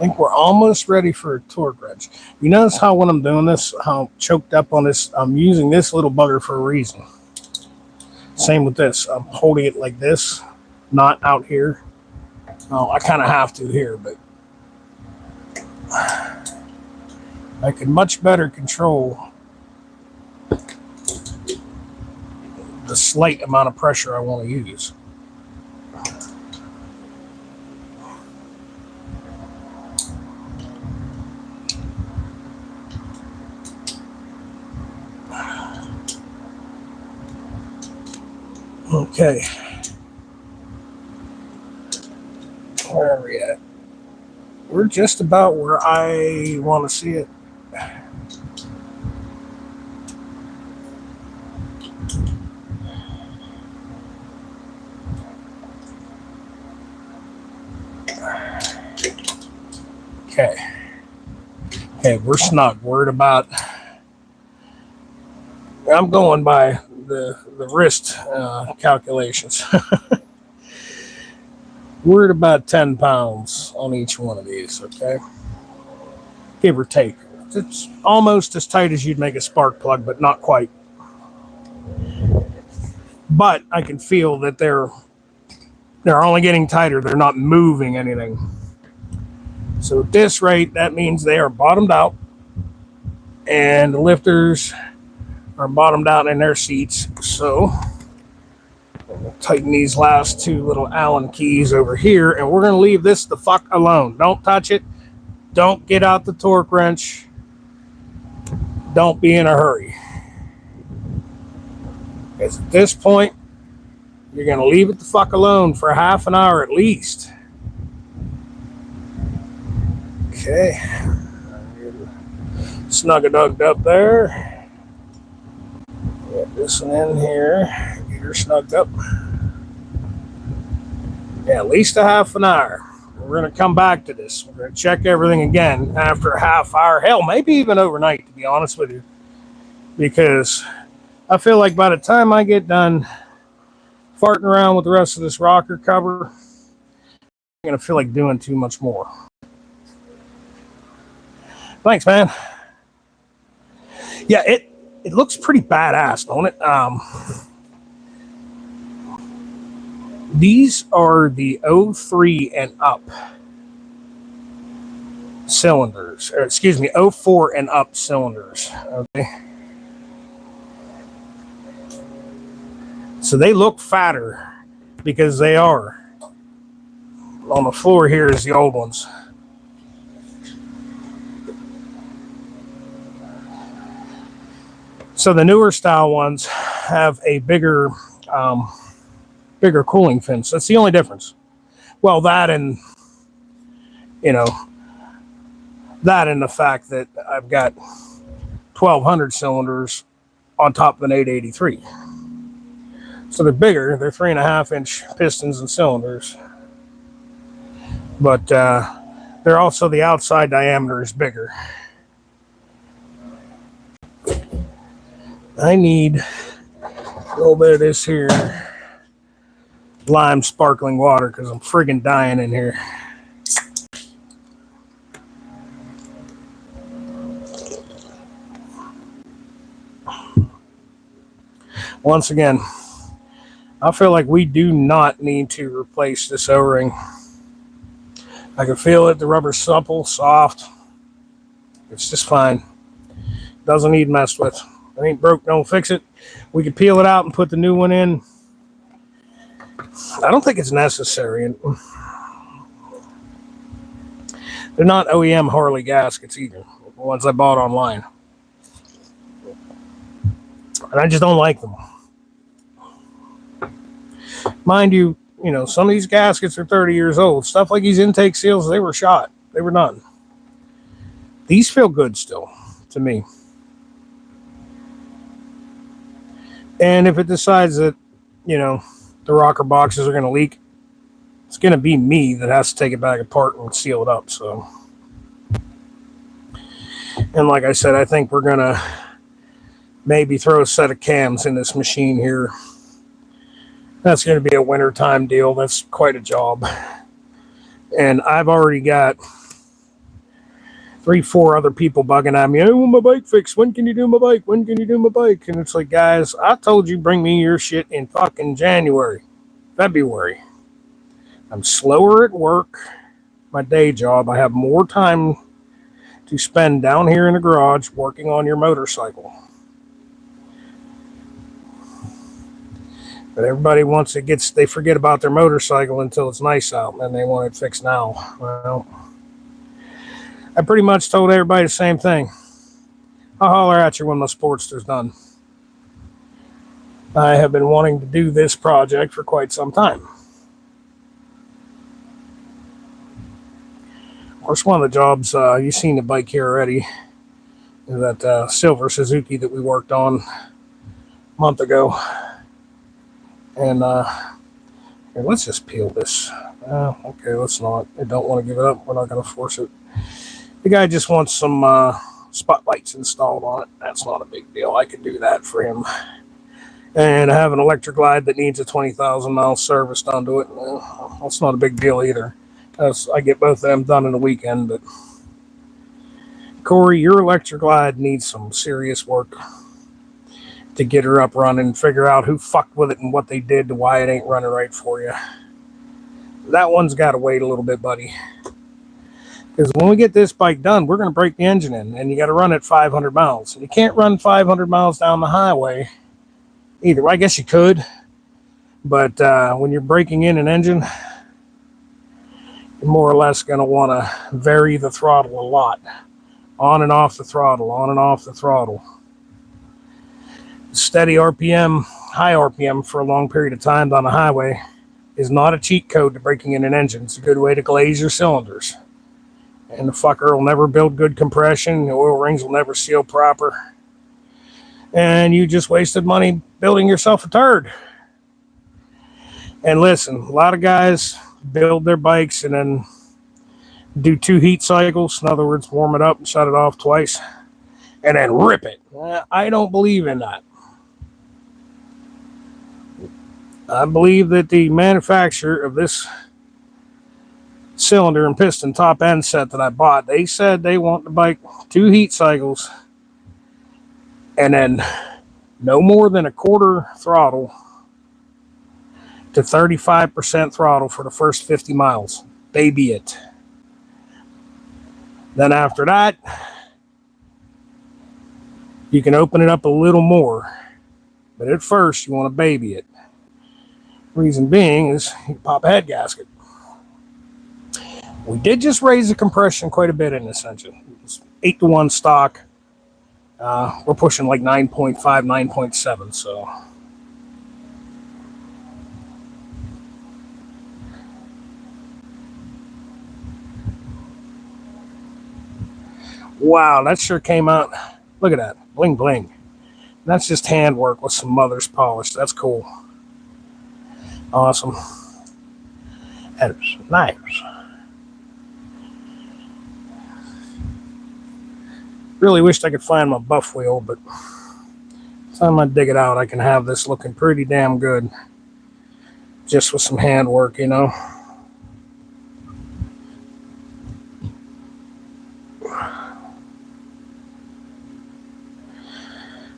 Speaker 1: think we're almost ready for a torque wrench. You notice how when I'm doing this, how choked up on this, I'm using this little bugger for a reason. Same with this. I'm holding it like this, not out here. Oh, I kind of have to here, but I can much better control the slight amount of pressure I want to use. Okay. Where are we at? We're just about where I want to see it. Okay. Okay, we're snug. Worried about. I'm going by the wrist calculations. We're at about 10 pounds on each one of these, okay? Give or take. It's almost as tight as you'd make a spark plug, but not quite. But I can feel that they're only getting tighter. They're not moving anything. So at this rate, that means they are bottomed out, and the lifters are bottomed out in their seats. So we'll tighten these last two little Allen keys over here, and we're going to leave this the fuck alone. Don't touch it. Don't get out the torque wrench. Don't be in a hurry. Because at this point, you're going to leave it the fuck alone for half an hour at least. Okay. Snug-a-dugged up there. Get this one in here. Get her snugged up. Yeah, at least a half an hour. We're going to come back to this. We're going to check everything again after a half hour. Hell, maybe even overnight, to be honest with you. Because I feel like by the time I get done farting around with the rest of this rocker cover, I'm going to feel like doing too much more. Thanks, man. Yeah, it looks pretty badass, don't it? These are the 03 and up cylinders. Or excuse me, 04 and up cylinders. Okay. So they look fatter because they are. On the floor here is the old ones. So the newer style ones have a bigger cooling fins. That's the only difference. Well, that and the fact that I've got 1200 cylinders on top of an 883. So they're bigger. They're 3.5-inch pistons and cylinders. But they're also, the outside diameter is bigger. I need a little bit of this here lime sparkling water because I'm friggin' dying in here. Once again, I feel like we do not need to replace this O-ring. I can feel it. The rubber's supple, soft. It's just fine. Doesn't need messed with. If it ain't broke, don't fix it. We could peel it out and put the new one in. I don't think it's necessary. They're not OEM Harley gaskets either. The ones I bought online. And I just don't like them. Mind you, some of these gaskets are 30 years old. Stuff like these intake seals, they were shot. They were done. These feel good still, to me. And if it decides that, the rocker boxes are going to leak, it's going to be me that has to take it back apart and seal it up. So, and like I said, I think we're going to maybe throw a set of cams in this machine here. That's going to be a wintertime deal. That's quite a job. And I've already got 3, 4 other people bugging at me. I want my bike fixed. When can you do my bike? When can you do my bike? And it's like, guys, I told you bring me your shit in fucking January, February. I'm slower at work, my day job. I have more time to spend down here in the garage working on your motorcycle. But everybody once it gets, they forget about their motorcycle until it's nice out, and they want it fixed now. Well, I pretty much told everybody the same thing. I'll holler at you when my Sportster's done. I have been wanting to do this project for quite some time. Of course, one of the jobs, you've seen the bike here already, that silver Suzuki that we worked on a month ago. And here, let's just peel this. Okay, let's not. I don't want to give it up. We're not going to force it. The guy just wants some spotlights installed on it. That's not a big deal. I could do that for him. And I have an electric glide that needs a 20,000 mile service done to it. That's not a big deal either. I get both of them done in a weekend. But Corey, your electric glide needs some serious work to get her up running and figure out who fucked with it and what they did to why it ain't running right for you. That one's got to wait a little bit, buddy. Because when we get this bike done, we're going to break the engine in, and you got to run it 500 miles. And you can't run 500 miles down the highway either. Well, I guess you could, but when you're breaking in an engine, you're more or less going to want to vary the throttle a lot. On and off the throttle, on and off the throttle. Steady RPM, high RPM for a long period of time on the highway is not a cheat code to breaking in an engine. It's a good way to glaze your cylinders. And the fucker will never build good compression. The oil rings will never seal proper. And you just wasted money building yourself a turd. And listen, a lot of guys build their bikes and then do 2 heat cycles. In other words, warm it up and shut it off twice. And then rip it. I don't believe in that. I believe that the manufacturer of this cylinder and piston top end set that I bought, they said they want the bike 2 heat cycles and then no more than a quarter throttle to 35% throttle for the first 50 miles. Baby it. Then after that, you can open it up a little more. But at first, you want to baby it. Reason being is you pop a head gasket. We did just raise the compression quite a bit in this engine. It's 8-to-1 stock. We're pushing like 9.5, 9.7, so. Wow, that sure came out. Look at that. Bling, bling. That's just handwork with some mother's polish. That's cool. Awesome. That is nice. Really wished I could find my buff wheel, but time I dig it out, I can have this looking pretty damn good. Just with some handwork, you know.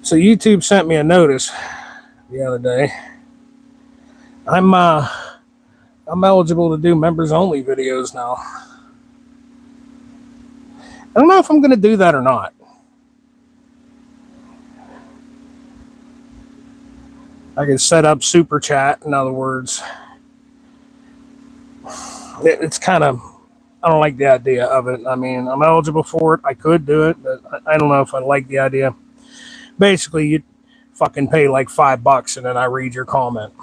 Speaker 1: So YouTube sent me a notice the other day. I'm eligible to do members only videos now. I don't know if I'm going to do that or not. I can set up super chat. In other words, it's kind of, I don't like the idea of it. I mean, I'm eligible for it. I could do it, but I don't know if I like the idea. Basically, you fucking pay like $5 and then I read your comment.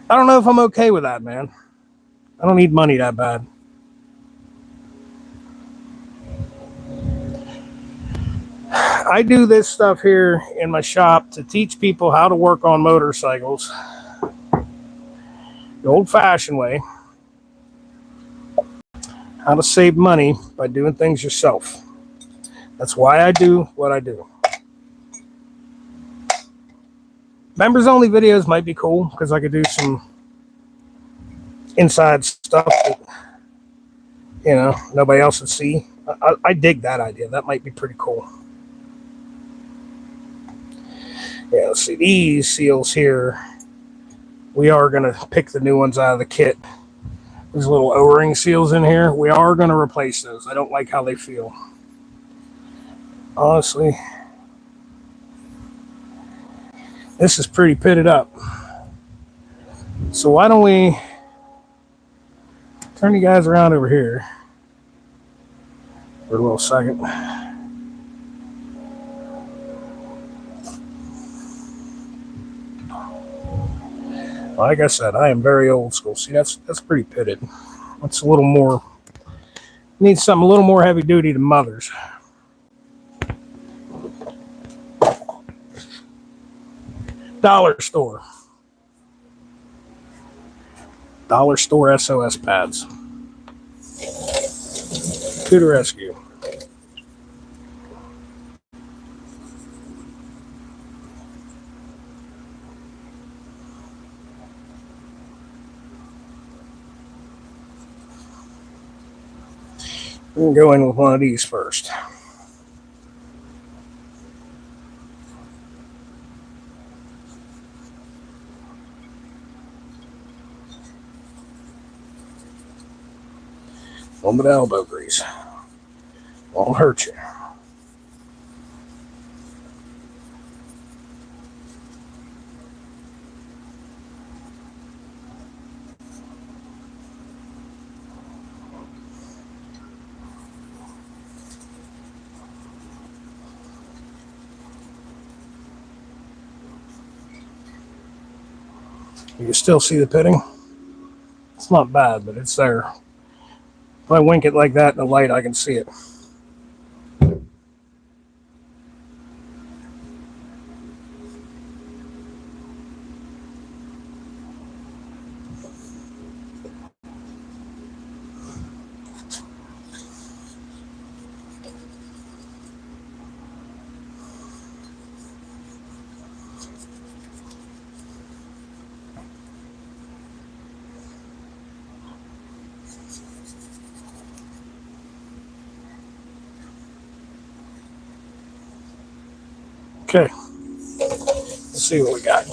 Speaker 1: I don't know if I'm okay with that, man. I don't need money that bad. I do this stuff here in my shop to teach people how to work on motorcycles the old-fashioned way. How to save money by doing things yourself. That's why I do what I do. Members only videos might be cool because I could do some inside stuff that, you know, nobody else would see. I dig that idea. That might be pretty cool. Yeah, let's see. These seals here, we are going to pick the new ones out of the kit. These little O-ring seals in here, we are going to replace those. I don't like how they feel. Honestly, this is pretty pitted up. So why don't we turn you guys around over here for a little second. Like I said, I am very old school. See, that's pretty pitted. That's a little more, needs something a little more heavy duty than Mother's. Dollar store. Dollar store SOS pads. To the rescue. We're going to go in with one of these first. A little bit of elbow grease. Won't hurt you. You can still see the pitting. It's not bad, but it's there. If I wink it like that in the light, I can see it. Okay, let's see what we got.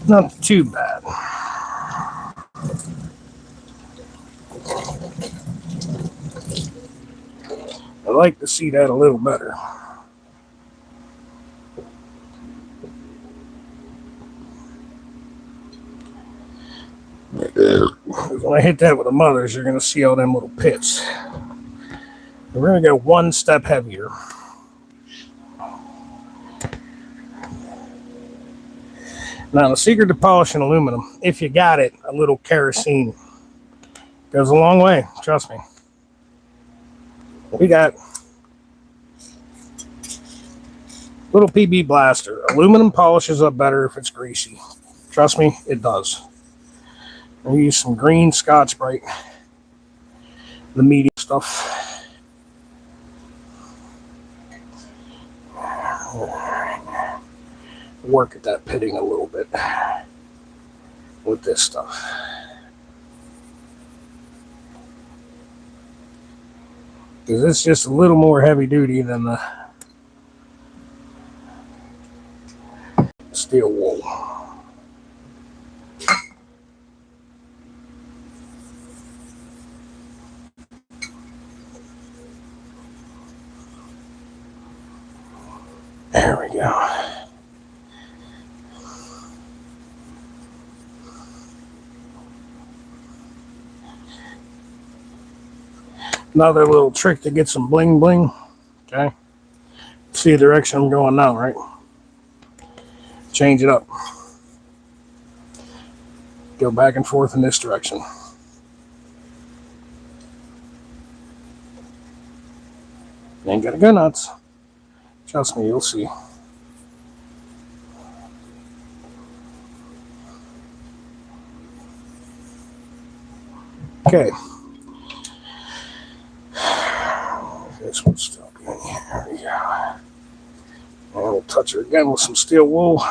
Speaker 1: Not too bad. I like to see that a little better. When I hit that with the Mothers, you're going to see all them little pits. We're going to go one step heavier. Now, the secret to polishing aluminum, if you got it, a little kerosene goes a long way. Trust me. We got little PB blaster. Aluminum polishes up better if it's greasy. Trust me, it does. I use some green Scotch Brite, the medium stuff. Work at that pitting a little bit with this stuff. Because it's just a little more heavy duty than the steel wool. There we go. Another little trick to get some bling bling. Okay. See the direction I'm going now, right? Change it up. Go back and forth in this direction. Ain't gotta go nuts. Trust me, you'll see. Okay. This one's still good. There we go. And we'll touch it again with some steel wool.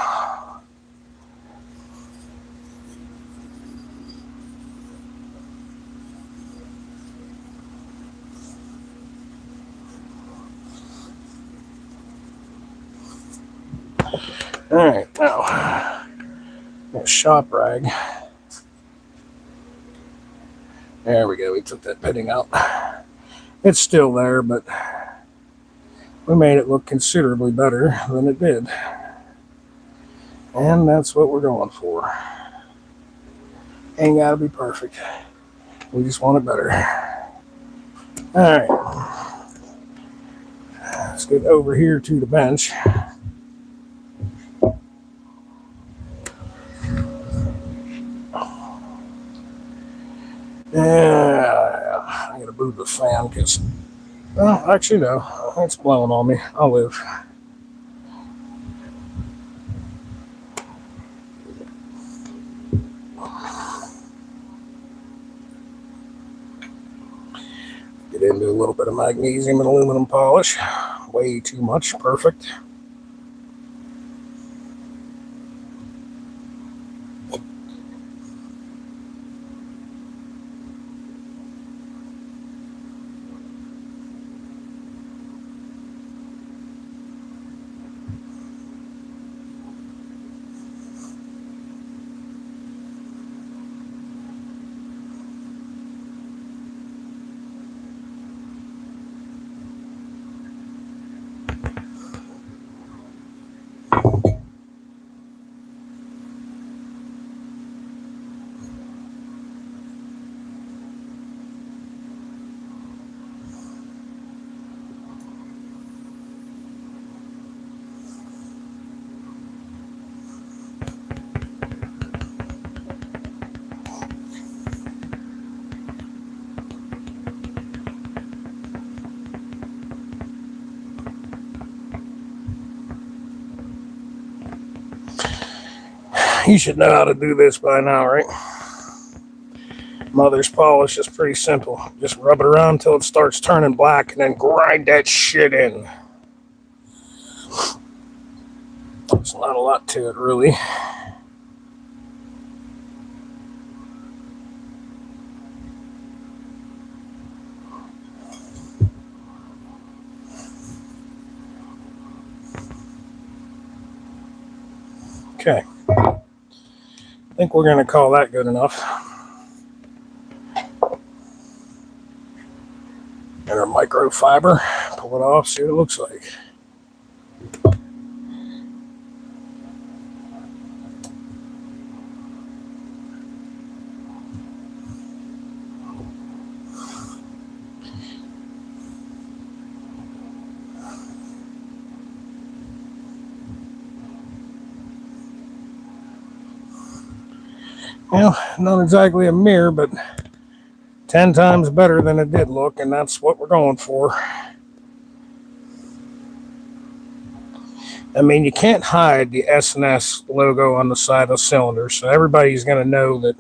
Speaker 1: All right, now a shop rag. There we go. We took that pitting out. It's still there, but we made it look considerably better than it did. And that's what we're going for. Ain't gotta be perfect. We just want it better. All right. Let's get over here to the bench. Yeah, I'm gonna move the fan because, well, actually no, it's blowing on me. I'll live. Get into a little bit of magnesium and aluminum polish. Way too much. Perfect. You should know how to do this by now, right? Mother's polish is pretty simple. Just rub it around until it starts turning black and then grind that shit in. There's not a lot to it, really. Okay. I think we're going to call that good enough. And our microfiber, pull it off, see what it looks like. Well, not exactly a mirror, but 10 times better than it did look, and that's what we're going for. I mean, you can't hide the S&S logo on the side of the cylinder, so everybody's going to know that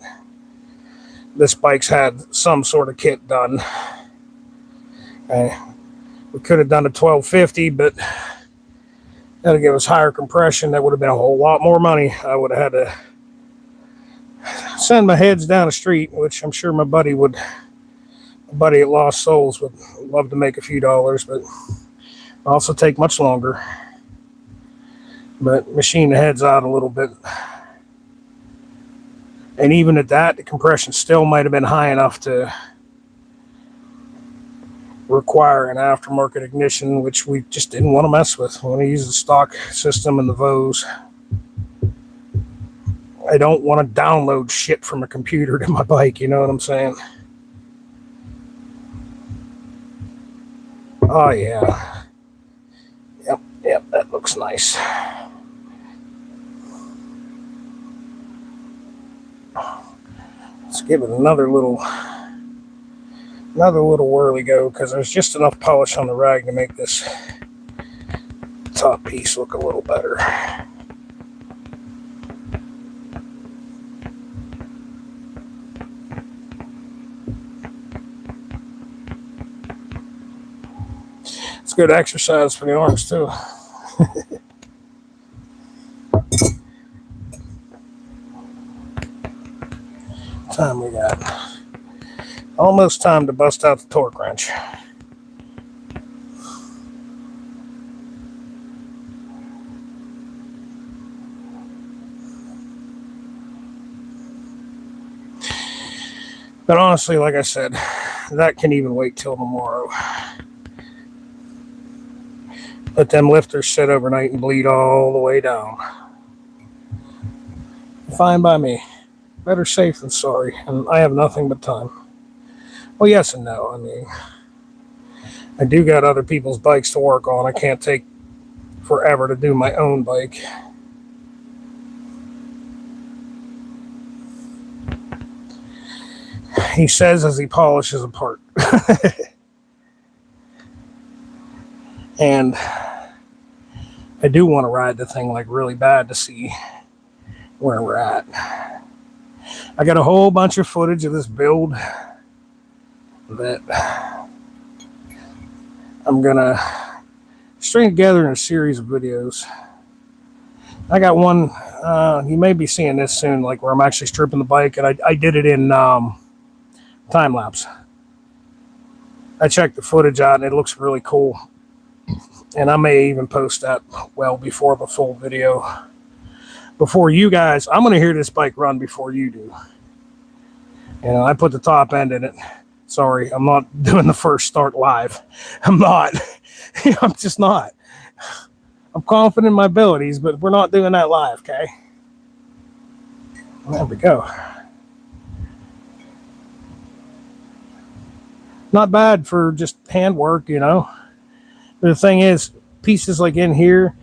Speaker 1: this bike's had some sort of kit done. We could have done a 1250, but that'll give us higher compression. That would have been a whole lot more money. I would have had to send my heads down the street, which I'm sure my buddy at Lost Souls would love to make a few dollars, but also take much longer. But machine the heads out a little bit. And even at that, the compression still might have been high enough to require an aftermarket ignition, which we just didn't want to mess with. We want to use the stock system and the VOS. I don't want to download shit from a computer to my bike, you know what I'm saying? Oh, yeah. Yep, that looks nice. Let's give it another little whirly go, because there's just enough polish on the rag to make this top piece look a little better. It's good exercise for the arms too. time we got? Almost time to bust out the torque wrench. But honestly, like I said, that can even wait till tomorrow. Let them lifters sit overnight and bleed all the way down. Fine by me. Better safe than sorry, and I have nothing but time. Well, yes and no. I mean, I do got other people's bikes to work on. I can't take forever to do my own bike. He says as he polishes a part. And I do want to ride the thing like really bad to see where we're at. I got a whole bunch of footage of this build that I'm gonna string together in a series of videos. I got one, you may be seeing this soon, like where I'm actually stripping the bike, and I did it in time lapse. I checked the footage out and it looks really cool. And I may even post that well before the full video. Before you guys, I'm going to hear this bike run before you do. You know, I put the top end in it. Sorry, I'm not doing the first start live. I'm not. I'm just not. I'm confident in my abilities, but we're not doing that live, okay? There we go. Not bad for just handwork, you know. But the thing is, pieces like in here,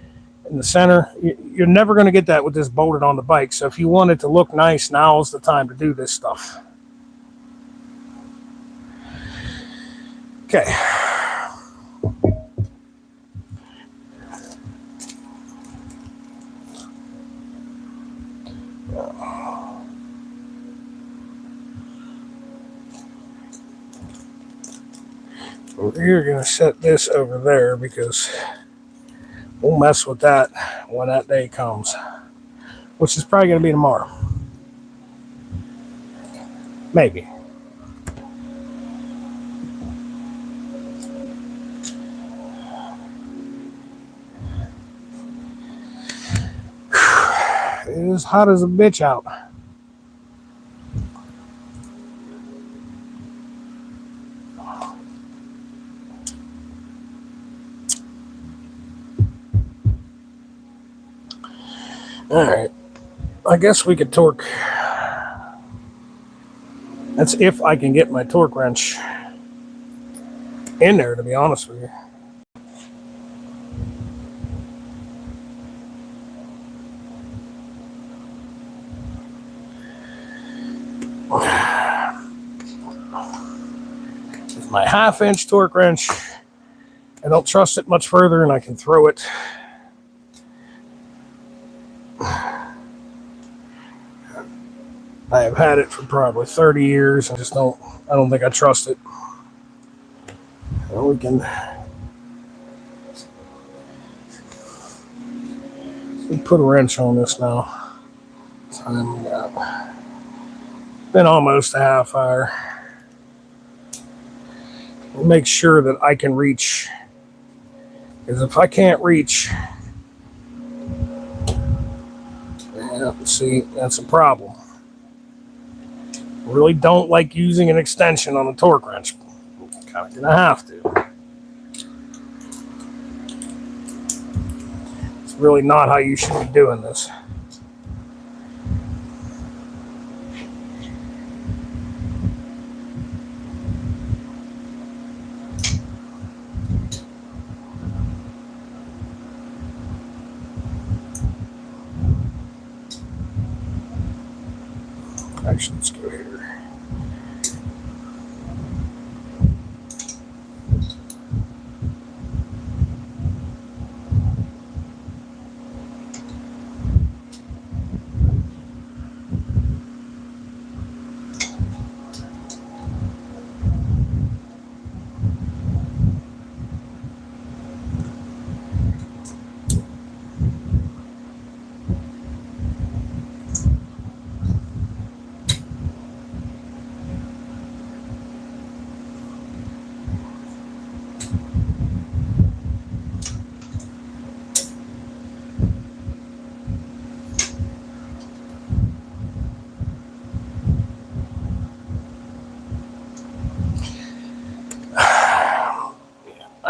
Speaker 1: in the center, you're never going to get that with this bolted on the bike. So if you want it to look nice, now's the time to do this stuff. Okay. We're going to set this over there because we'll mess with that when that day comes, which is probably going to be tomorrow. Maybe. It is hot as a bitch out. All right, I guess we could torque. That's if I can get my torque wrench in there, to be honest with you. With my 1/2-inch torque wrench, I don't trust it much further and I can throw it. I have had it for probably 30 years. I don't think I trust it. Well, we can put a wrench on this now. Time we got. Been almost a half hour. We'll make sure that I can reach. Because if I can't reach, yeah, see, that's a problem. Really don't like using an extension on a torque wrench. Kind of gonna have to. It's really not how you should be doing this. Actually, let's go here.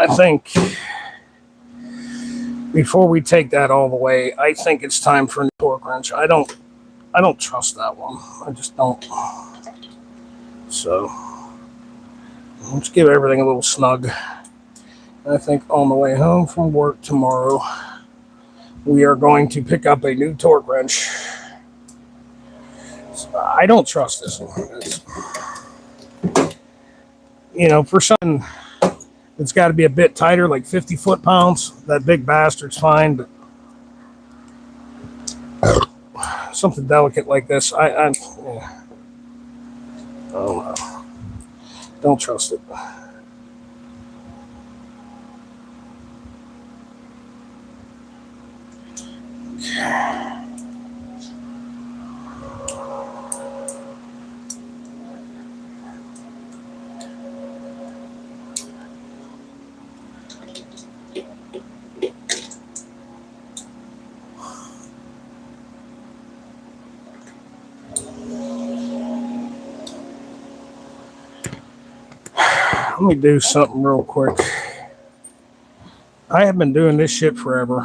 Speaker 1: I think before we take that all the way, I think it's time for a new torque wrench. I don't trust that one. I just don't. So let's give everything a little snug. I think on the way home from work tomorrow, we are going to pick up a new torque wrench. I don't trust this one. For something that's got to be a bit tighter, like 50 foot-pounds, that big bastard's fine, but something delicate like this, I don't trust it. Let me do something real quick. I have been doing this shit forever.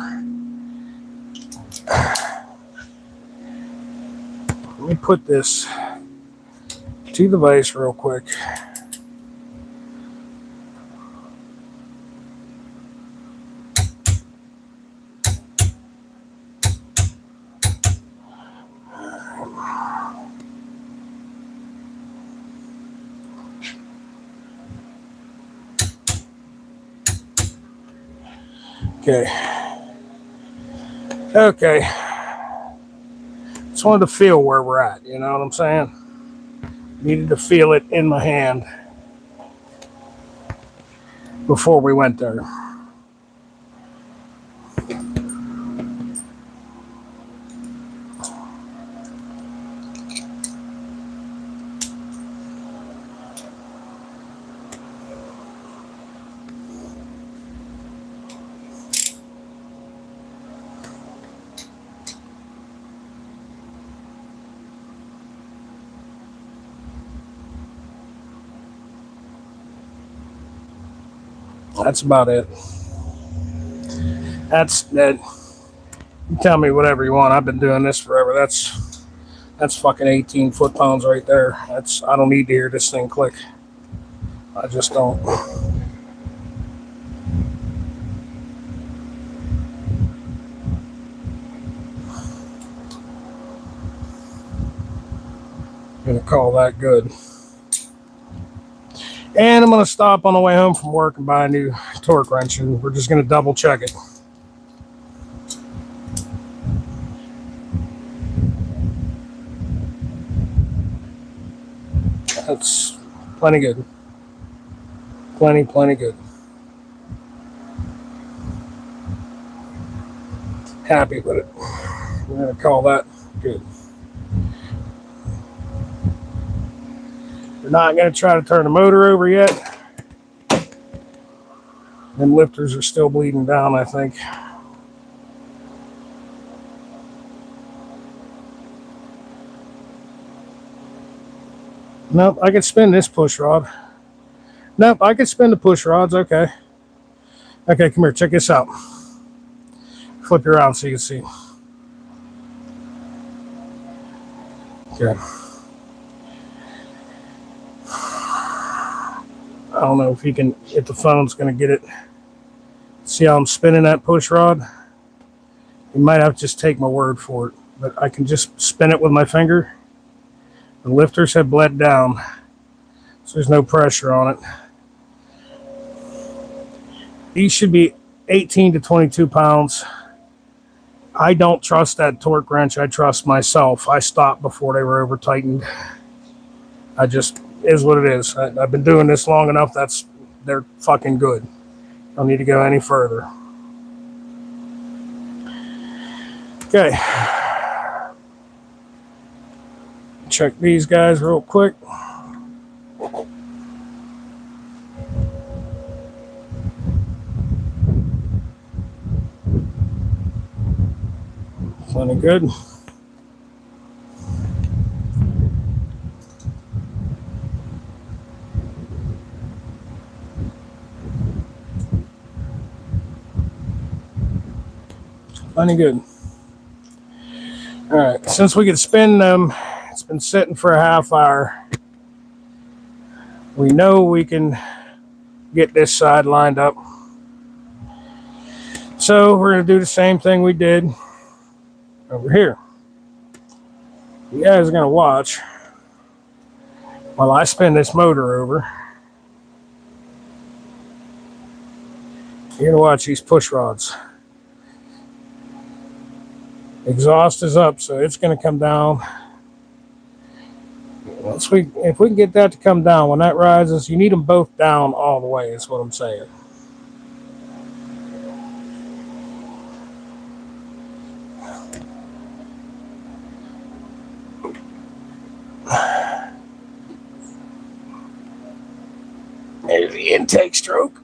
Speaker 1: Let me put this to the vise real quick. Okay. Just wanted to feel where we're at, you know what I'm saying? Needed to feel it in my hand before we went there. That's about it. That's that. You tell me whatever you want. I've been doing this forever. That's fucking 18 foot-pounds right there. I don't need to hear this thing click. I just don't. I'm gonna call that good. And I'm going to stop on the way home from work and buy a new torque wrench, and we're just going to double check it. That's plenty good. Plenty good. Happy with it. We're going to call that good. We're not going to try to turn the motor over yet. Them lifters are still bleeding down, I think. Nope, I can spin this push rod. Nope, I can spin the push rods, okay. Okay, come here, check this out. Flip you around so you can see. Okay. I don't know if the phone's going to get it. See how I'm spinning that push rod? You might have to just take my word for it, but I can just spin it with my finger. The lifters have bled down, so there's no pressure on it. These should be 18 to 22 pounds. I don't trust that torque wrench. I trust myself. I stopped before they were over tightened. I just is what it is. I've been doing this long enough. They're fucking good. Don't need to go any further. Okay. Check these guys real quick. Plenty good. Plenty good. All right, since we can spin them, it's been sitting for a half hour. We know we can get this side lined up. So we're going to do the same thing we did over here. You guys are going to watch while I spin this motor over. You're going to watch these push rods. Exhaust is up, so it's going to come down. If we can get that to come down, when that rises, you need them both down all the way, is what I'm saying. There's the intake stroke.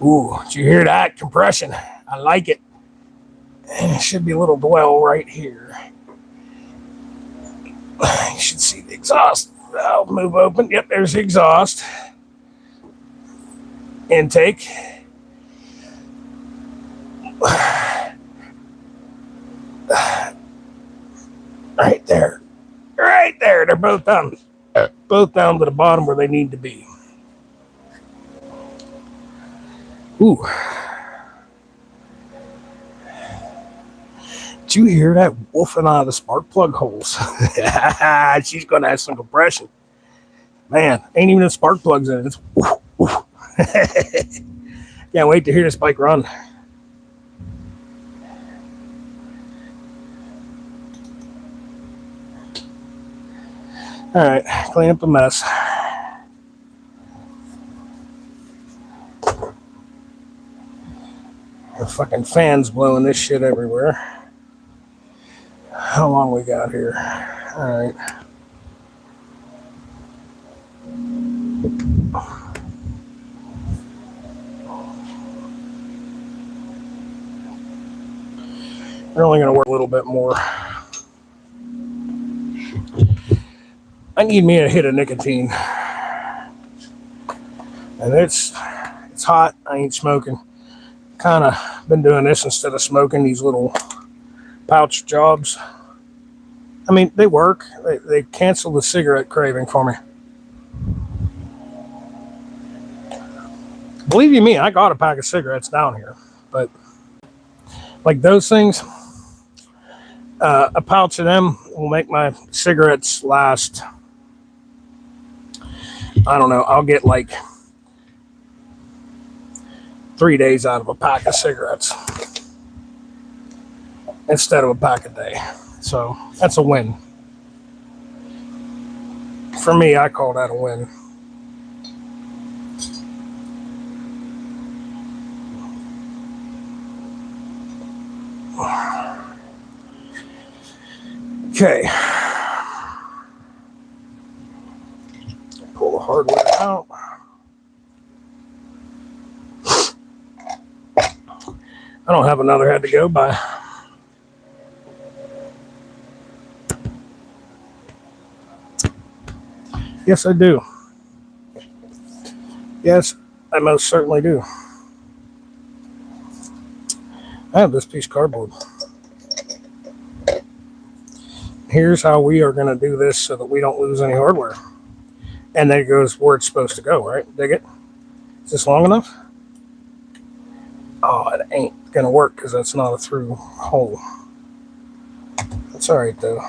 Speaker 1: Ooh, did you hear that compression? I like it. And it should be a little dwell right here. You should see the exhaust valve move open. Yep, there's the exhaust. Intake. Right there. Right there. They're both down. Both down to the bottom where they need to be. Ooh. Did you hear that wolfing out of the spark plug holes? She's going to have some compression. Man, ain't even the spark plugs in it. It's woof, woof. Can't wait to hear this bike run. All right, clean up the mess. The fucking fan's blowing this shit everywhere. How long we got here? All right. We're only going to work a little bit more. I need me a hit of nicotine. And it's hot. I ain't smoking. Kind of been doing this instead of smoking these little pouch jobs. I mean, they work. They cancel the cigarette craving for me. Believe you me, I got a pack of cigarettes down here. But like those things, a pouch of them will make my cigarettes last. I don't know. I'll get like 3 days out of a pack of cigarettes instead of a pack a day. So that's a win. For me, I call that a win. Okay. Pull the hardware out. I don't have another head to go by. Yes, I do. Yes, I most certainly do. I have this piece of cardboard. Here's how we are going to do this so that we don't lose any hardware. And then it goes where it's supposed to go, right? Dig it? Is this long enough? Oh, it ain't going to work because that's not a through hole. That's all right, though.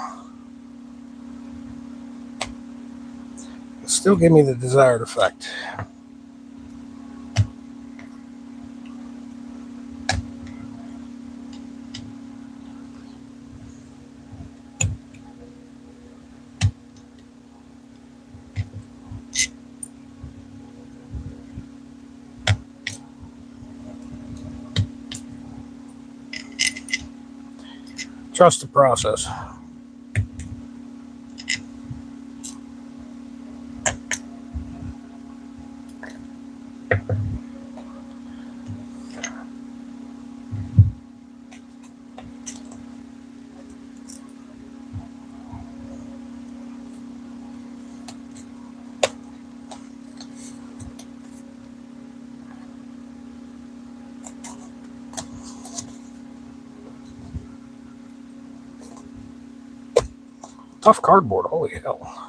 Speaker 1: It'll still give me the desired effect. Trust the process. tough cardboard. Holy hell.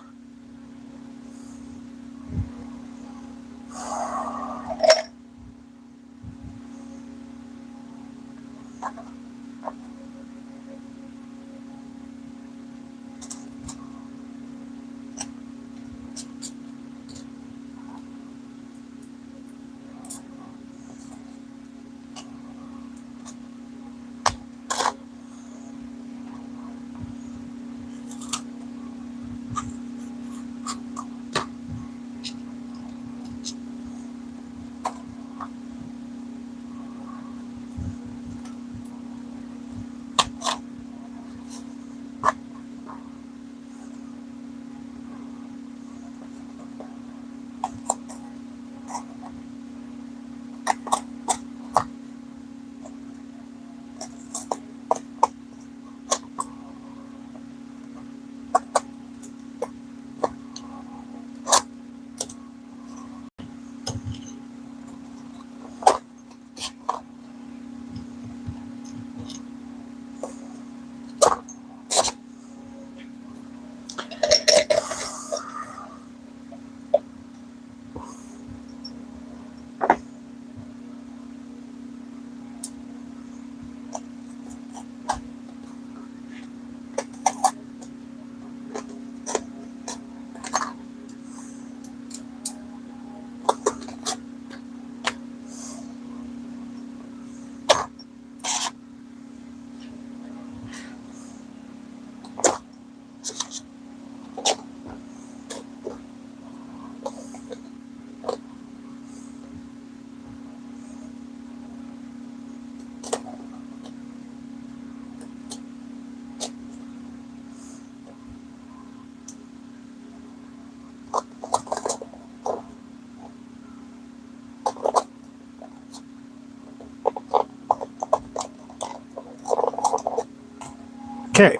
Speaker 1: Okay.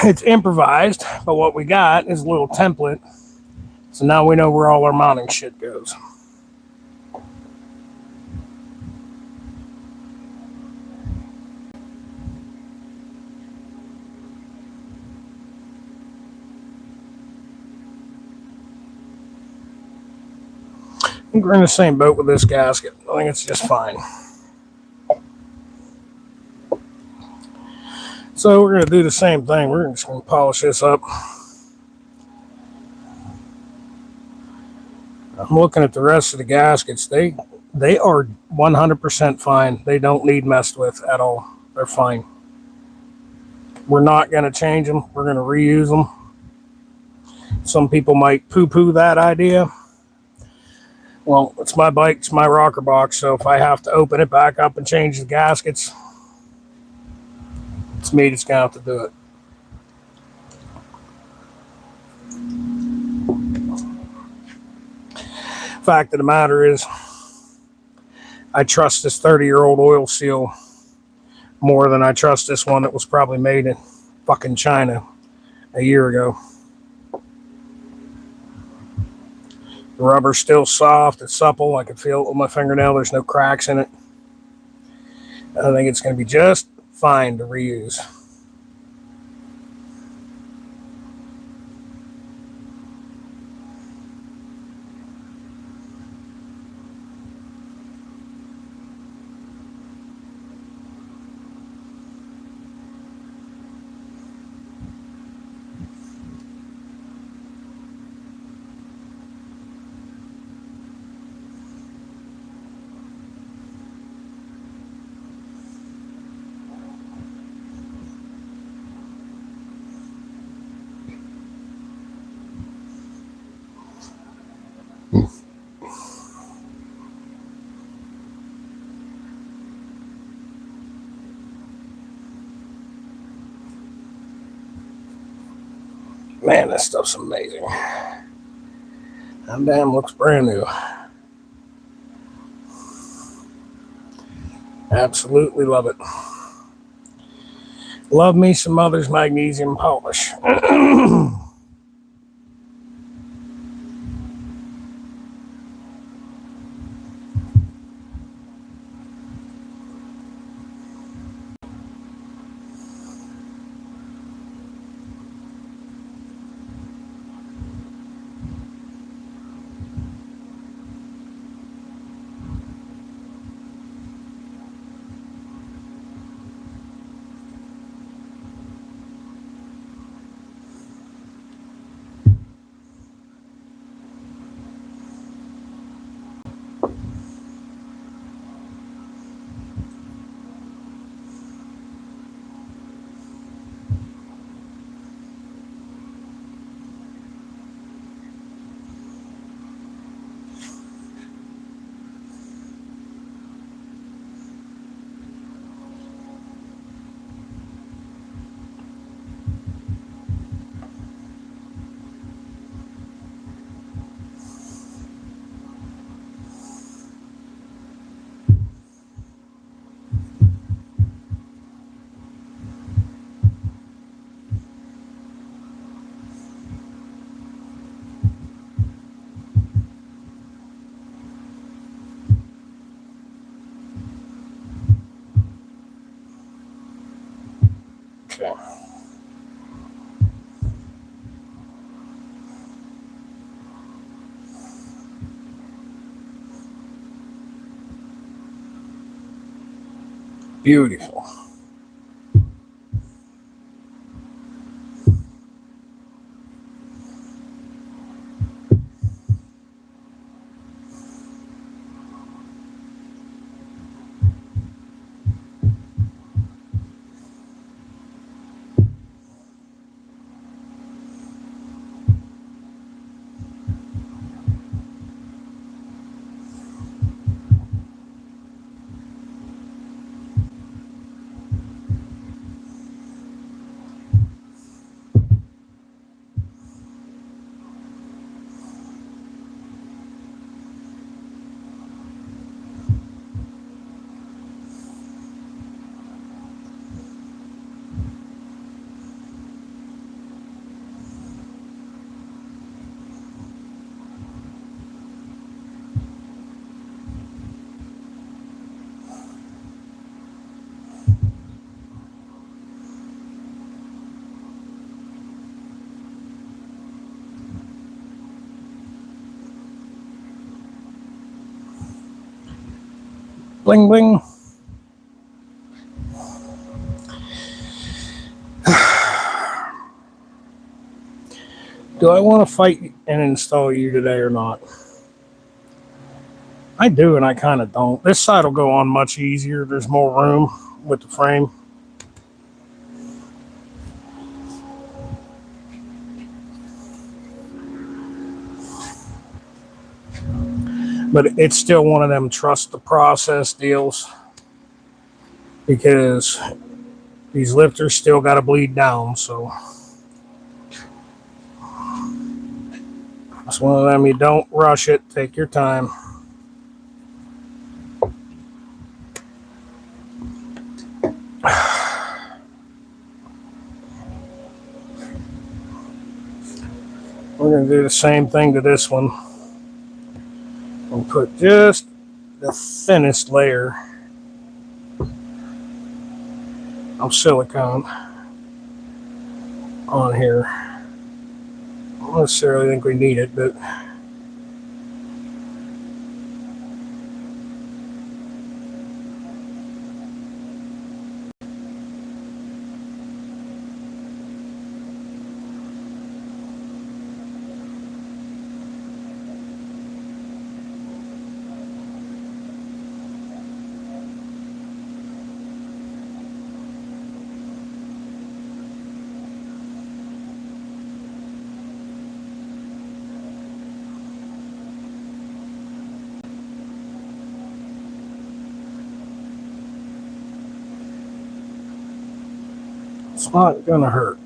Speaker 1: It's improvised, but what we got is a little template. So now we know where all our mounting shit goes. I think we're in the same boat with this gasket. I think it's just fine. So we're going to do the same thing. We're just going to polish this up. I'm looking at the rest of the gaskets. They are 100% fine. They don't need messed with at all. They're fine. We're not going to change them. We're going to reuse them. Some people might poo-poo that idea. Well, it's my bike. It's my rocker box. So if I have to open it back up and change the gaskets, it's me that's going to have to do it. Fact of the matter is, I trust this 30-year-old oil seal more than I trust this one that was probably made in fucking China a year ago. The rubber's still soft, it's supple, I can feel it with my fingernail, there's no cracks in it. I think it's going to be just fine to reuse. Man, this stuff's amazing. That damn looks brand new. Absolutely love it. Love me some Mother's magnesium polish. Beautiful. Bling, bling. Do I want to fight and install you today or not? I do, and I kind of don't. This side will go on much easier. There's more room with the frame. But it's still one of them trust the process deals, because these lifters still got to bleed down. So it's one of them, you don't rush it. Take your time. We're going to do the same thing to this one. We'll put just the thinnest layer of silicone on here. I don't necessarily think we need it, but it's not going to hurt.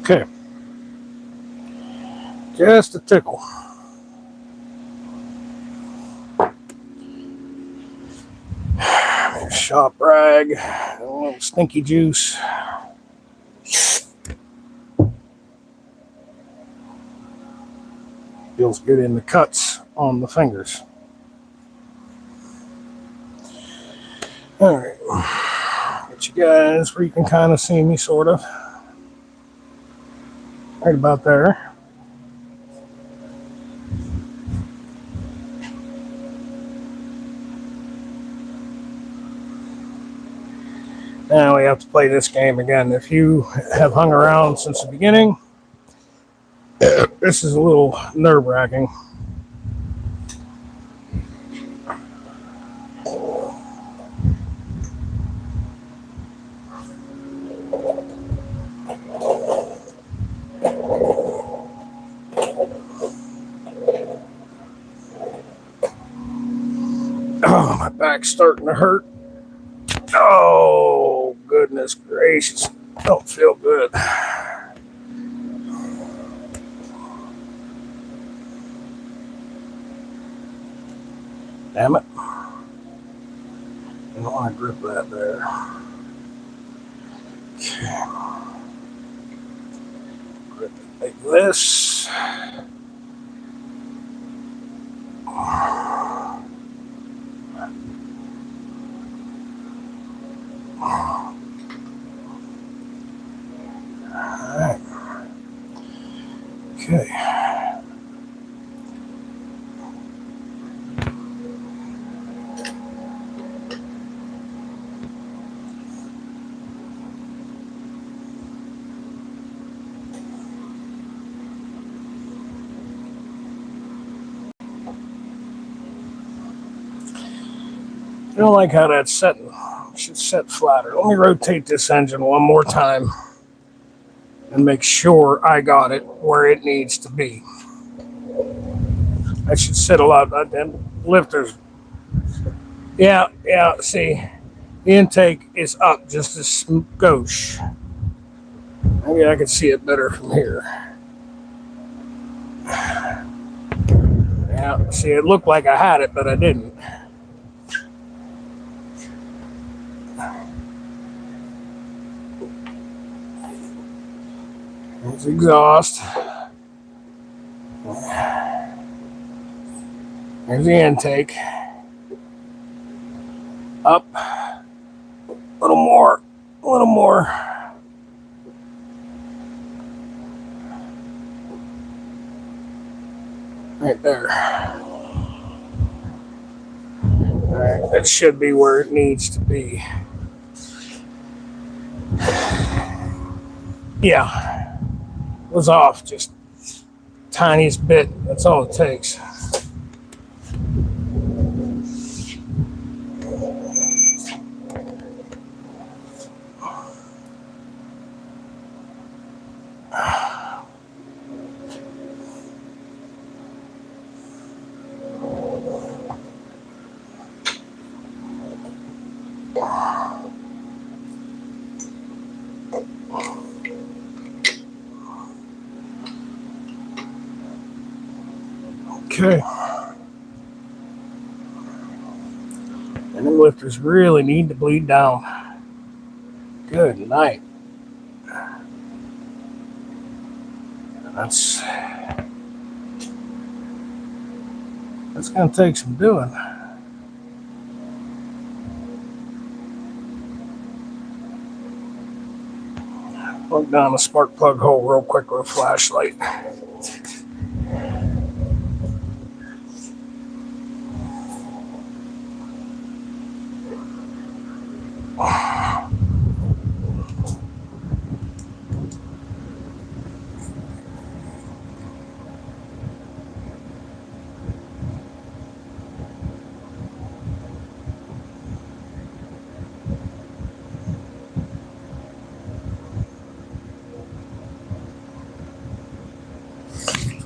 Speaker 1: Okay. Just a tickle. Shop rag, a little stinky juice. Feels good in the cuts on the fingers. All right, get you guys where you can kind of see me, sort of. Right about there. Now we have to play this game again. If you have hung around since the beginning, this is a little nerve-wracking. Oh, my back's starting to hurt. Oh, goodness gracious. Don't feel good. Damn it. I don't want to grip that there. Okay. Grip it like this. Alright. Okay. I don't like how that's setting. It should set flatter. Let me rotate this engine one more time and make sure I got it where it needs to be. I should sit a lot. And lifters. Yeah, see, the intake is up just a skosh. Maybe I can see it better from here. Yeah, see, it looked like I had it, but I didn't. There's exhaust. There's the intake. Up. A little more. A little more. Right there. All right, that should be where it needs to be. Yeah. Was off just tiniest bit. That's all it takes. Okay. And them lifters really need to bleed down. Good night. That's going to take some doing. Plug down the spark plug hole real quick with a flashlight.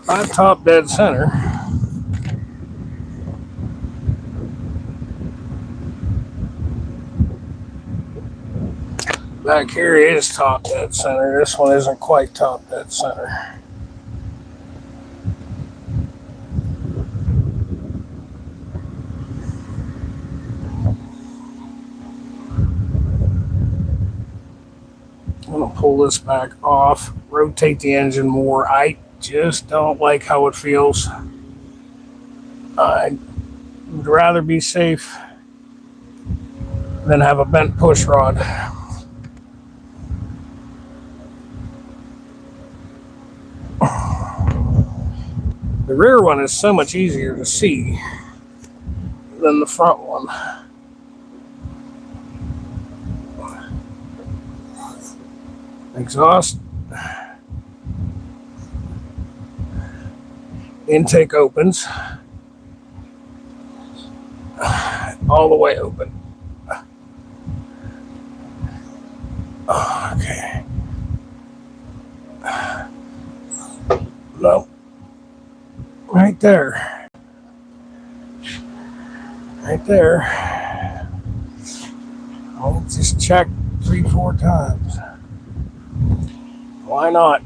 Speaker 1: Right top dead center. Back here is top dead center. This one isn't quite top dead center. I'm going to pull this back off, rotate the engine more. I just don't like how it feels. I would rather be safe than have a bent push rod. The rear one is so much easier to see than the front one. Exhaust. Intake opens. All the way open. Okay. No. Right there. Right there. I'll just check 3-4 times. Why not?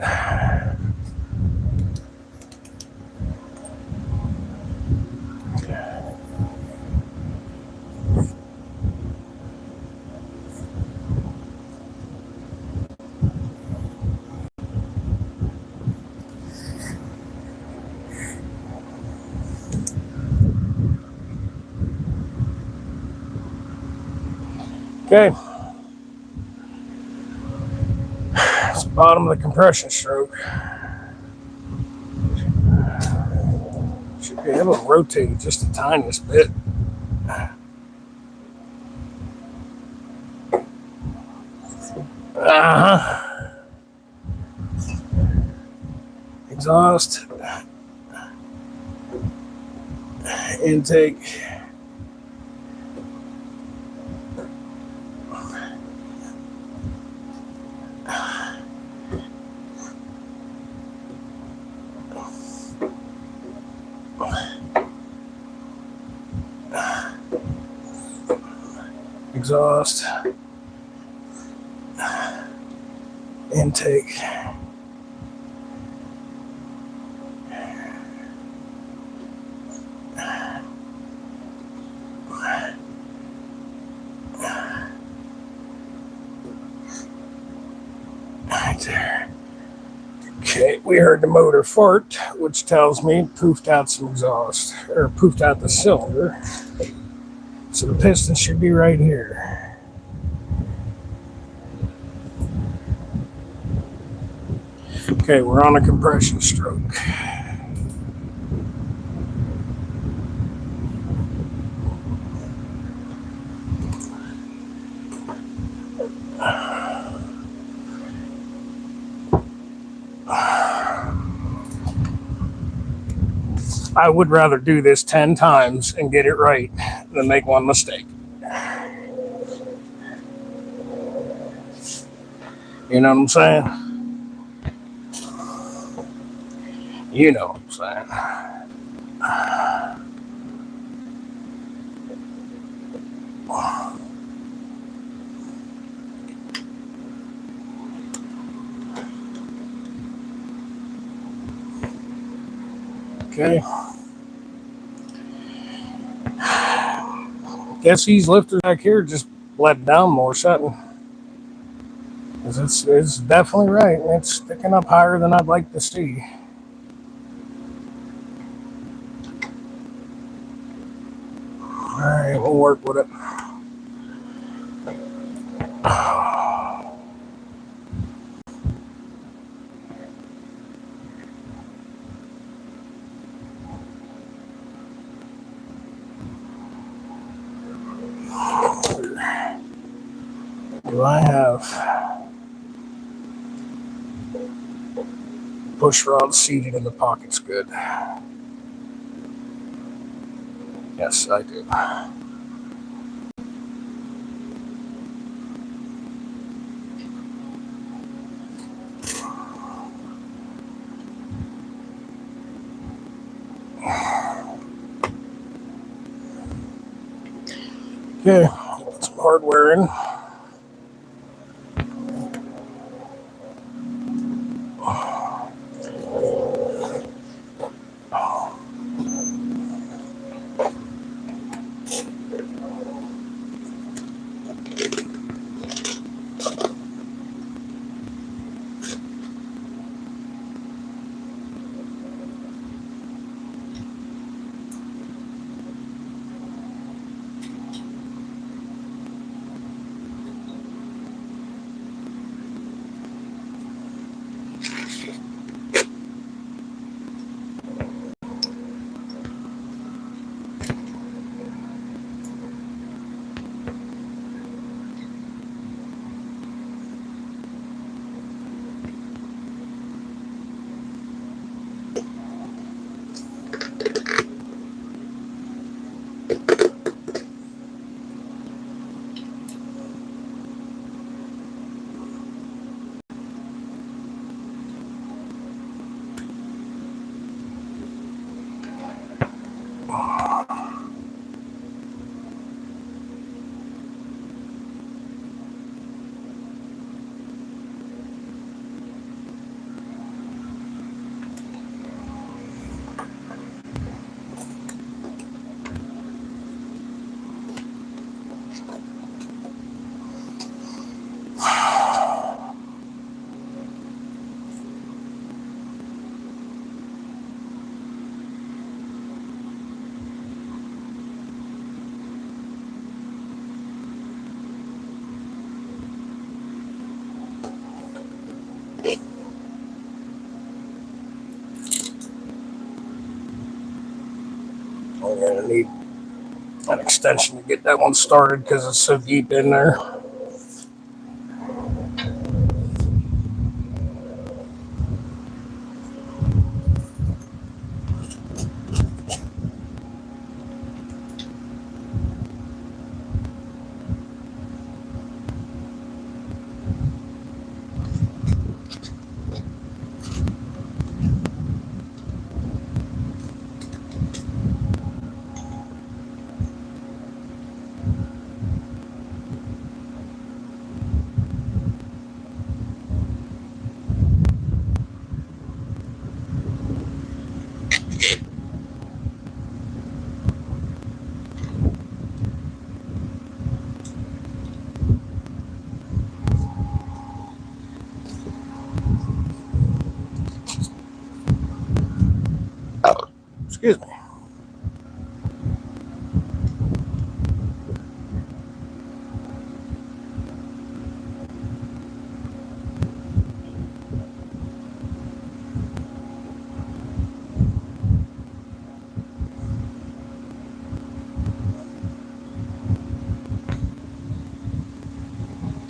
Speaker 1: Okay. It's the bottom of the compression stroke. Should be able to rotate it just the tiniest bit. Exhaust. Intake. Exhaust. Intake. Right there. Okay, we heard the motor fart, which tells me poofed out some exhaust, or poofed out the cylinder. So the piston should be right here. Okay, we're on a compression stroke. I would rather do this 10 times and get it right than make one mistake. You know what I'm saying? You know what I'm saying. Okay. Guess these lifters back here just let down more, something. It's definitely right. It's sticking up higher than I'd like to see. All right, we'll work with it. Do I have push rod seated in the pockets? Good. Yes, I do. Okay, put some hardware in. I'm gonna need an extension to get that one started because it's so deep in there. Excuse me.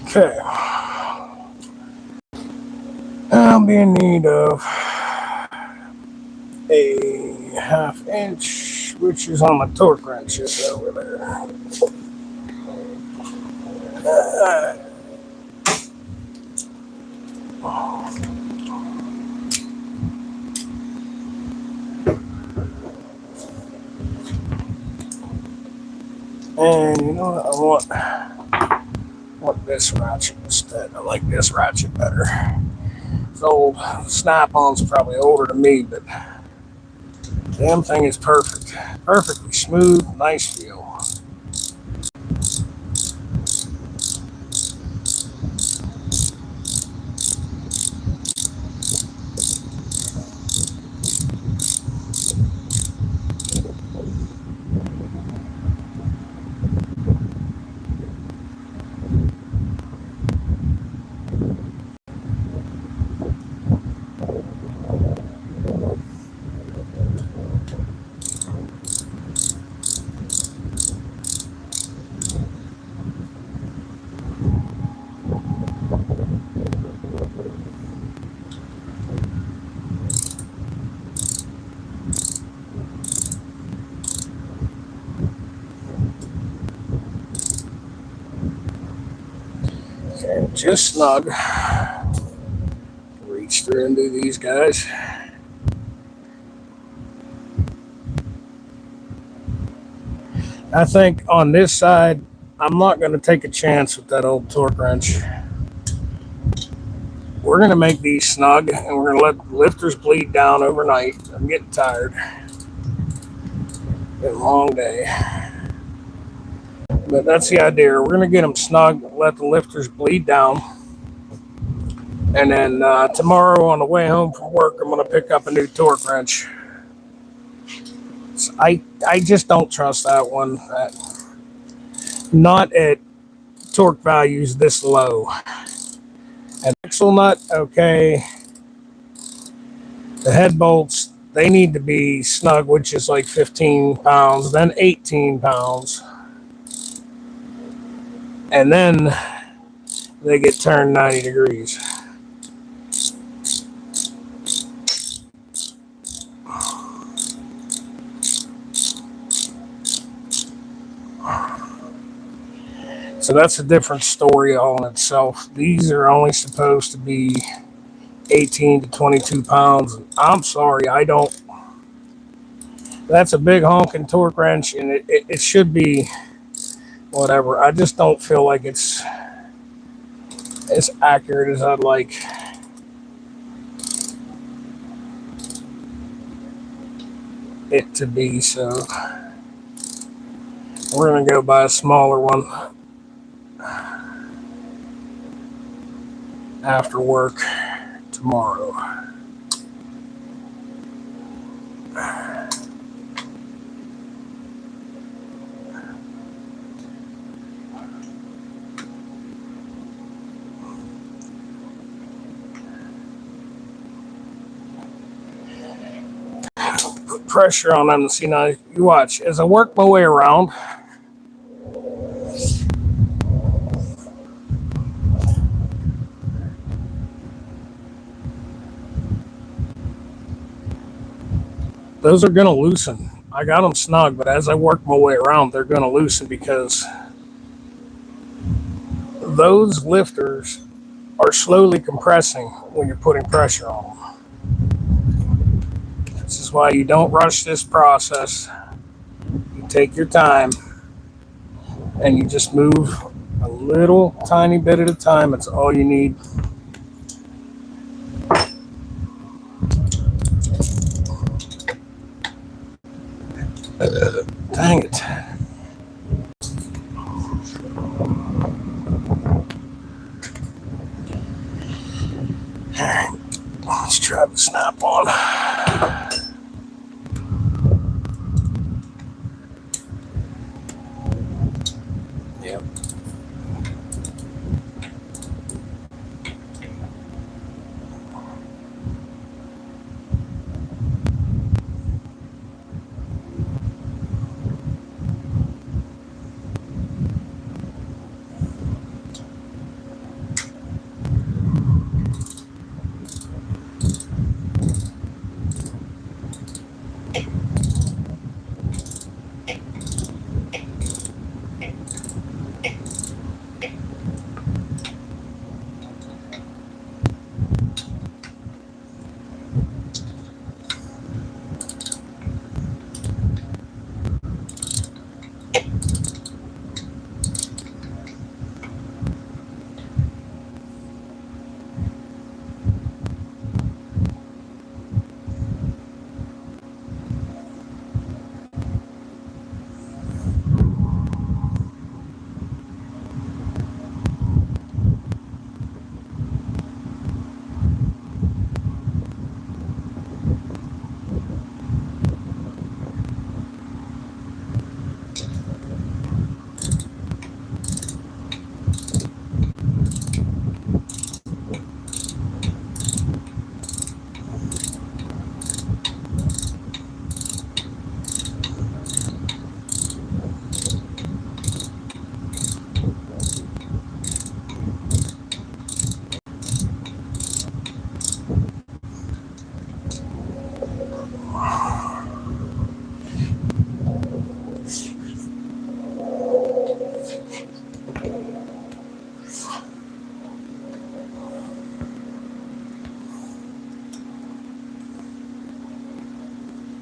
Speaker 1: Okay. I'll be in need of a 1/2 inch, which is on my torque wrench just over there. And you know what? I want this ratchet instead. I like this ratchet better. This old snap-on's probably older than me, but damn thing is perfect. Perfectly smooth, nice feel. Okay, just snug. Reach through and do these guys. I think on this side, I'm not going to take a chance with that old torque wrench. We're going to make these snug, and we're going to let the lifters bleed down overnight. I'm getting tired. Been a long day. But that's the idea. We're going to get them snug, let the lifters bleed down. And then tomorrow on the way home from work, I'm going to pick up a new torque wrench. So I just don't trust that one. Not at torque values this low. An axle nut, okay. The head bolts, they need to be snug, which is like 15 pounds, then 18 pounds. And then they get turned 90 degrees. So that's a different story all in itself. These are only supposed to be 18 to 22 pounds. I'm sorry, I don't. That's a big honking torque wrench, and it should be whatever. I just don't feel like it's as accurate as I'd like it to be. So we're going to go buy a smaller one after work tomorrow. pressure on them. See, now you watch as I work my way around. Those are going to loosen. I got them snug, but as I work my way around, they're going to loosen because those lifters are slowly compressing when you're putting pressure on them. This is why you don't rush this process. You take your time and you just move a little tiny bit at a time. That's all you need. Dang it. Alright, let's try the snap on. Yep.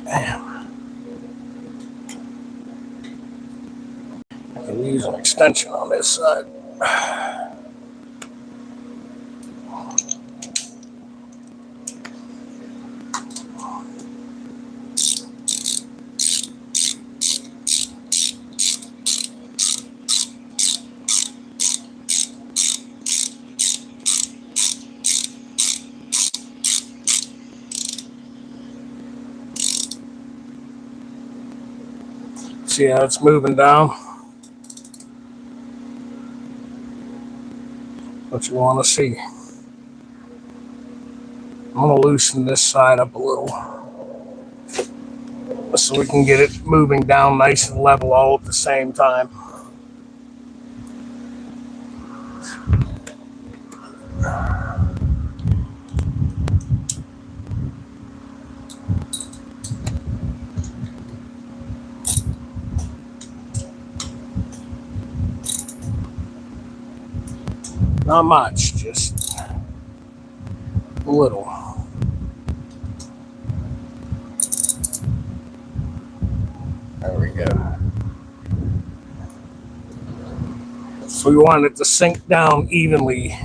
Speaker 1: Damn. I can use an extension on this side. See how it's moving down? What you want to see. I'm going to loosen this side up a little so we can get it moving down nice and level all at the same time. Not much, just a little. There we go. So we want it to sink down evenly.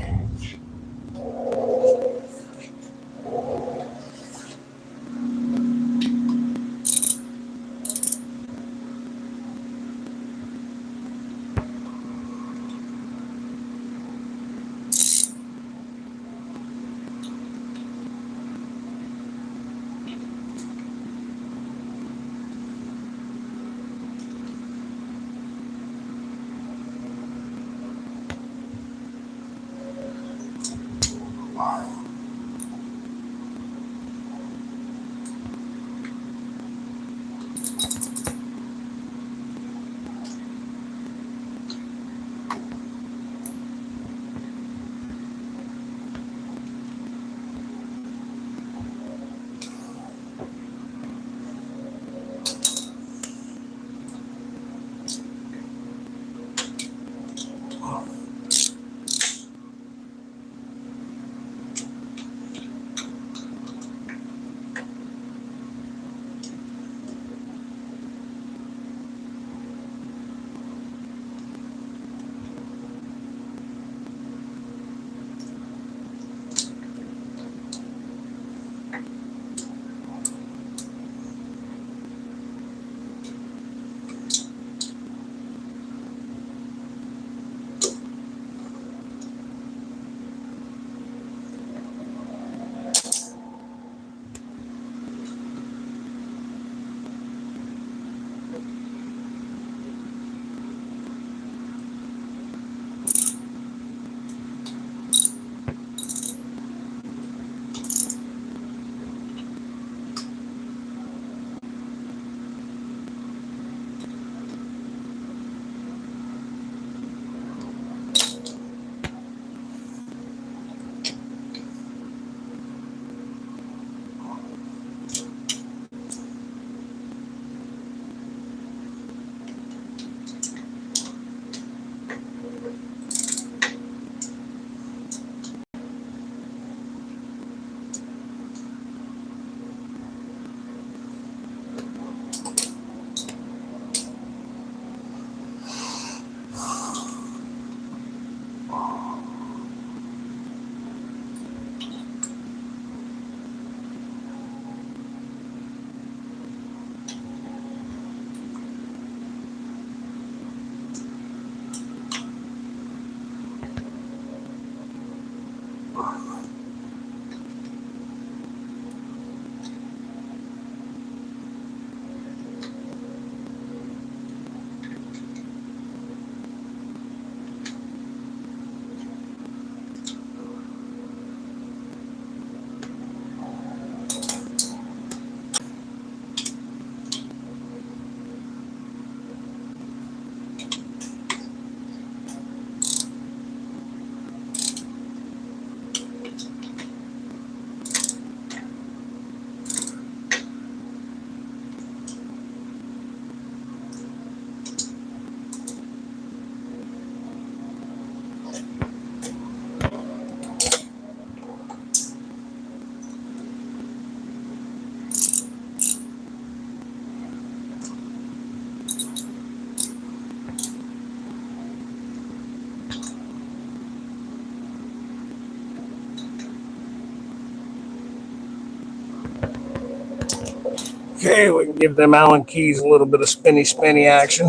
Speaker 1: Okay, we can give them Allen keys a little bit of spinny action.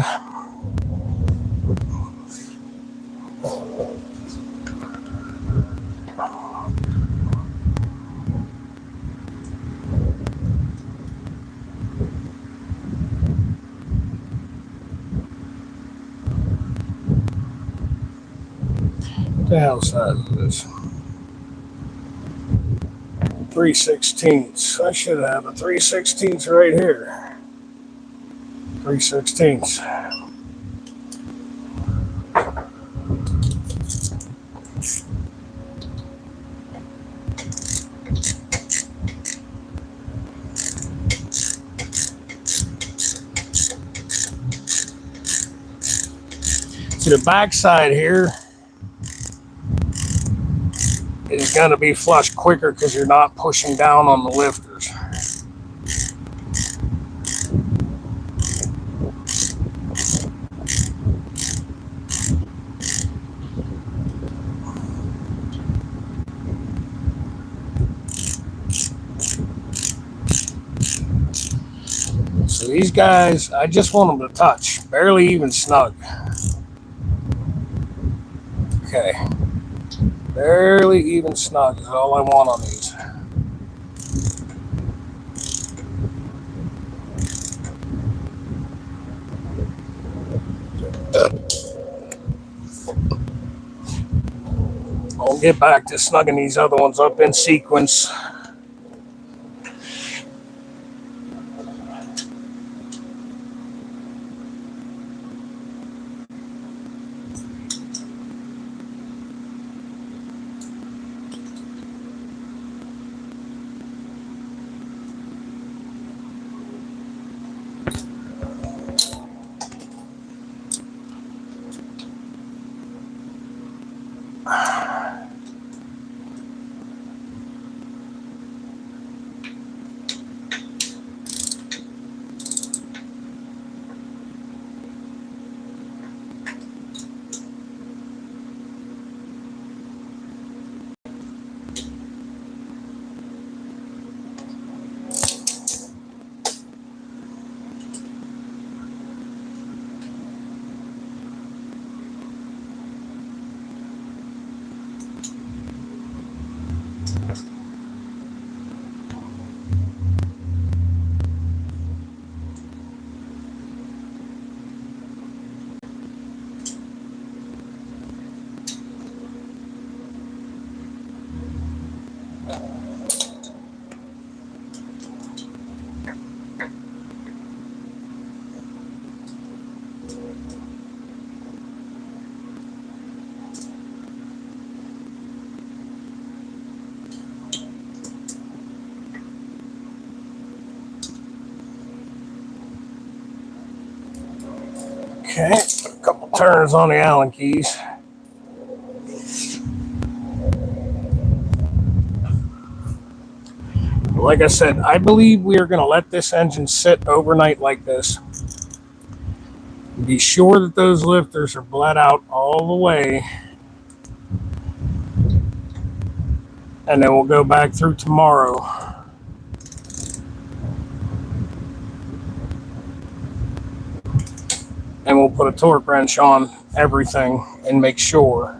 Speaker 1: What the hell size is this? 3/16. I should have a 3/16 right here. 3/16. See, the backside here is going to be flush quicker because you're not pushing down on the lifters. So these guys, I just want them to touch, barely even snug. Okay. Barely even snug is all I want on these. I'll get back to snugging these other ones up in sequence. Okay, a couple turns on the Allen keys. Like I said, I believe we are going to let this engine sit overnight like this. Be sure that those lifters are bled out all the way. And then we'll go back through tomorrow. And we'll put a torque wrench on everything and make sure.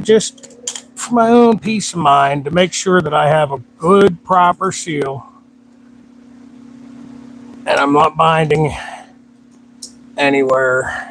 Speaker 1: Just for my own peace of mind, to make sure that I have a good, proper seal. And I'm not binding anywhere.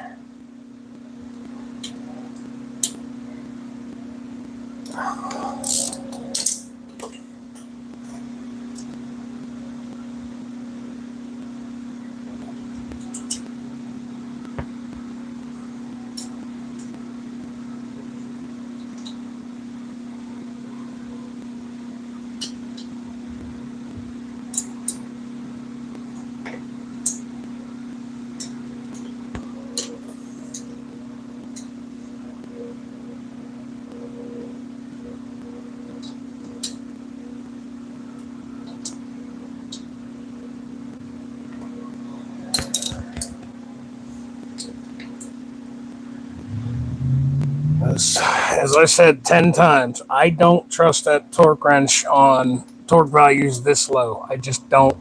Speaker 1: As I said 10 times, I don't trust that torque wrench on torque values this low. I just don't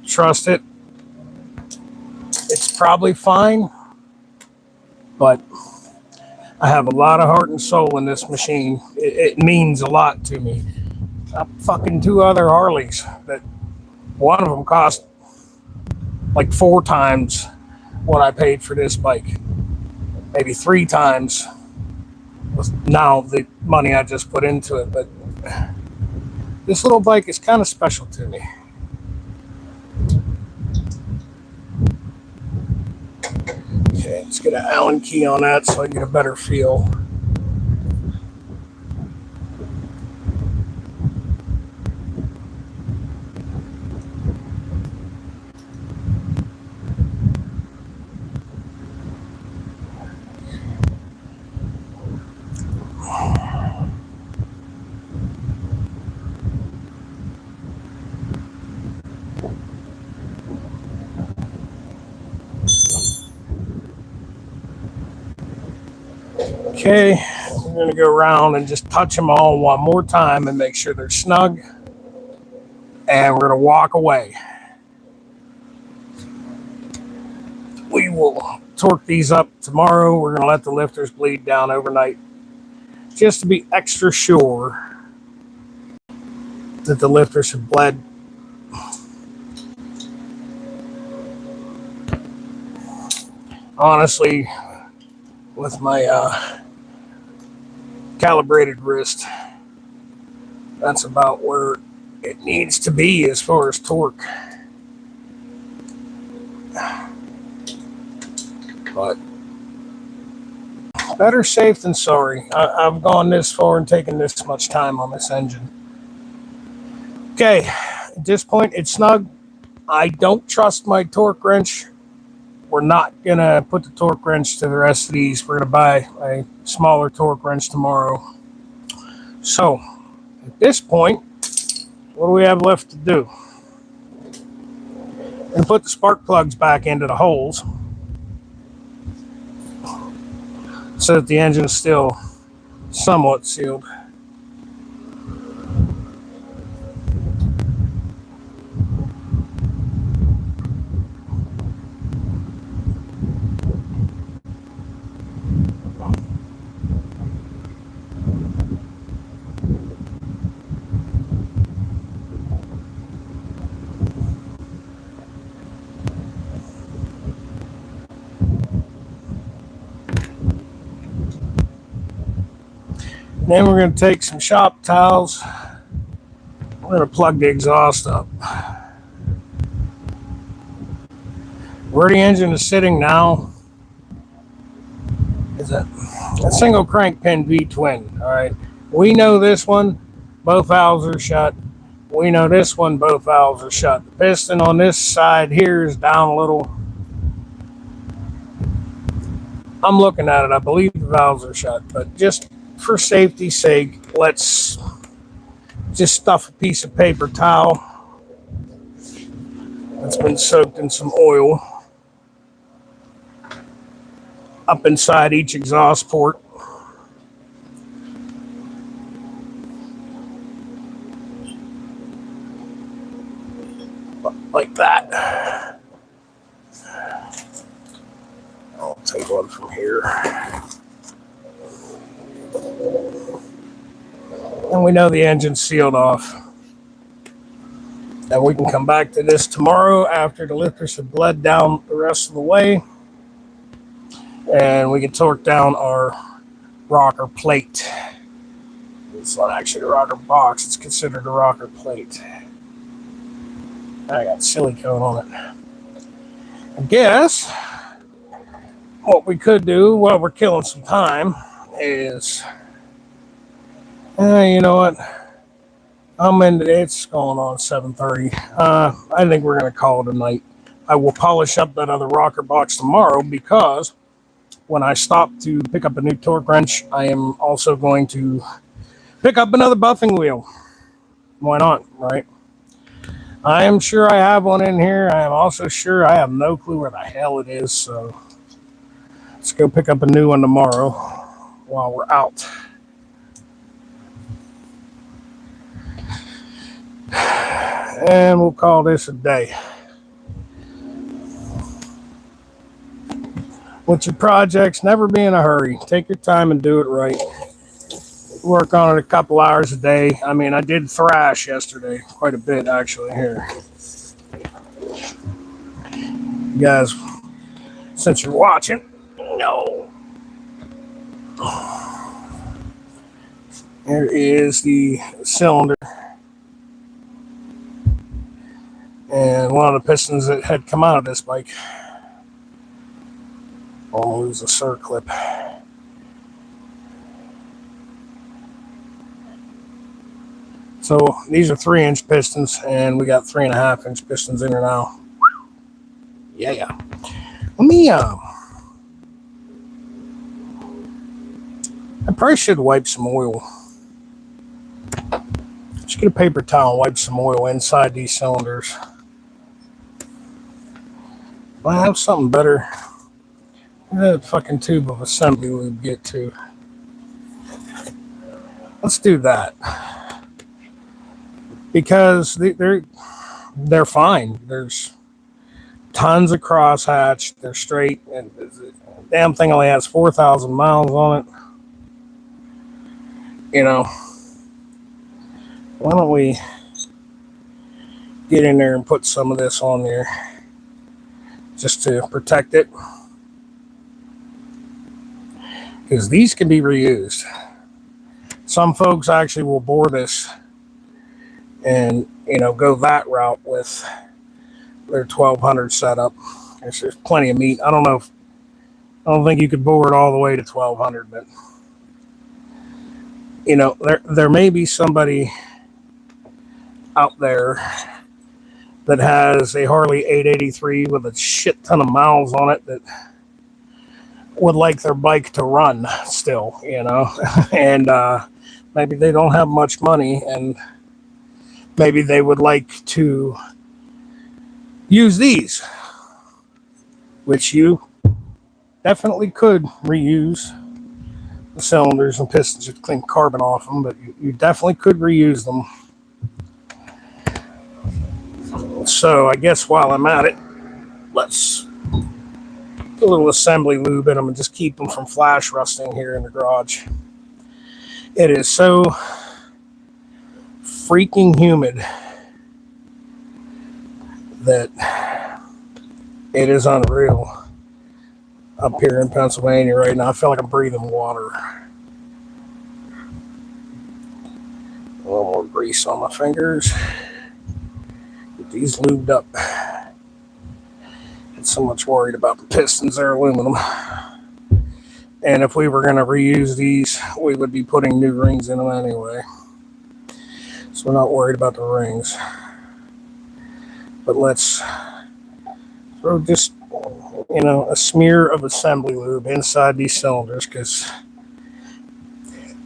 Speaker 1: trust it. It's probably fine, but I have a lot of heart and soul in this machine. It means a lot to me. I've fucking 2 other Harleys that one of them cost like 4 times what I paid for this bike. Maybe 3 times with now the money I just put into it. But this little bike is kind of special to me. Okay, let's get an Allen key on that so I get a better feel. Okay, we're going to go around and just touch them all one more time and make sure they're snug. And we're going to walk away. We will torque these up tomorrow. We're going to let the lifters bleed down overnight just to be extra sure that the lifters have bled. Honestly, with my calibrated wrist, that's about where it needs to be as far as torque. But better safe than sorry. I've gone this far and taken this much time on this engine. Okay, at this point it's snug. I don't trust my torque wrench. We're not going to put the torque wrench to the rest of these. We're going to buy a smaller torque wrench tomorrow. So, at this point, what do we have left to do? And put the spark plugs back into the holes so that the engine is still somewhat sealed. Then we're going to take some shop towels. We're going to plug the exhaust up. Where the engine is sitting now is a single crank pin V-twin. All right. We know this one, both valves are shut. We know this one, both valves are shut. The piston on this side here is down a little. I'm looking at it. I believe the valves are shut, but just for safety's sake, let's just stuff a piece of paper towel that's been soaked in some oil up inside each exhaust port. Like that. I'll take one from here. And we know the engine's sealed off. Then we can come back to this tomorrow after the lifters have bled down the rest of the way. And we can torque down our rocker plate. It's not actually a rocker box, it's considered a rocker plate. I got silicone on it. I guess what we could do while we're killing some time is, you know what? It's going on 7:30. I think we're going to call it a night. I will polish up that other rocker box tomorrow because when I stop to pick up a new torque wrench, I am also going to pick up another buffing wheel. Why not, right? I am sure I have one in here. I am also sure I have no clue where the hell it is. So let's go pick up a new one tomorrow while we're out. And we'll call this a day. With your projects, never be in a hurry. Take your time and do it right. Work on it a couple hours a day. I mean, I did thrash yesterday, quite a bit actually. Here, you guys, since you're watching, no. Here is the cylinder. And one of the pistons that had come out of this bike. I'll lose a circlip. So these are 3-inch pistons, and we got 3.5-inch pistons in here now. Yeah. Let me, I probably should wipe some oil. Just get a paper towel and wipe some oil inside these cylinders. If I have something better, that fucking tube of assembly lube get to. Let's do that. Because they're fine. There's tons of crosshatch. They're straight. And the damn thing only has 4,000 miles on it. You know, why don't we get in there and put some of this on there just to protect it? Because these can be reused. Some folks actually will bore this and, you know, go that route with their 1200 setup. There's plenty of meat. I don't think you could bore it all the way to 1200, but you know, there may be somebody out there that has a Harley 883 with a shit ton of miles on it that would like their bike to run still, you know, and maybe they don't have much money, and maybe they would like to use these, which you definitely could reuse the cylinders and pistons. You clean carbon off them, but you definitely could reuse them. So I guess while I'm at it, let's put a little assembly lube in them and just keep them from flash rusting here in the garage. It is so freaking humid that it is unreal up here in Pennsylvania right now. I feel like I'm breathing water. A little more grease on my fingers. Get these lubed up. Not so much worried about the pistons. They're aluminum. And if we were going to reuse these, we would be putting new rings in them anyway. So we're not worried about the rings. But let's throw just, you know, a smear of assembly lube inside these cylinders, because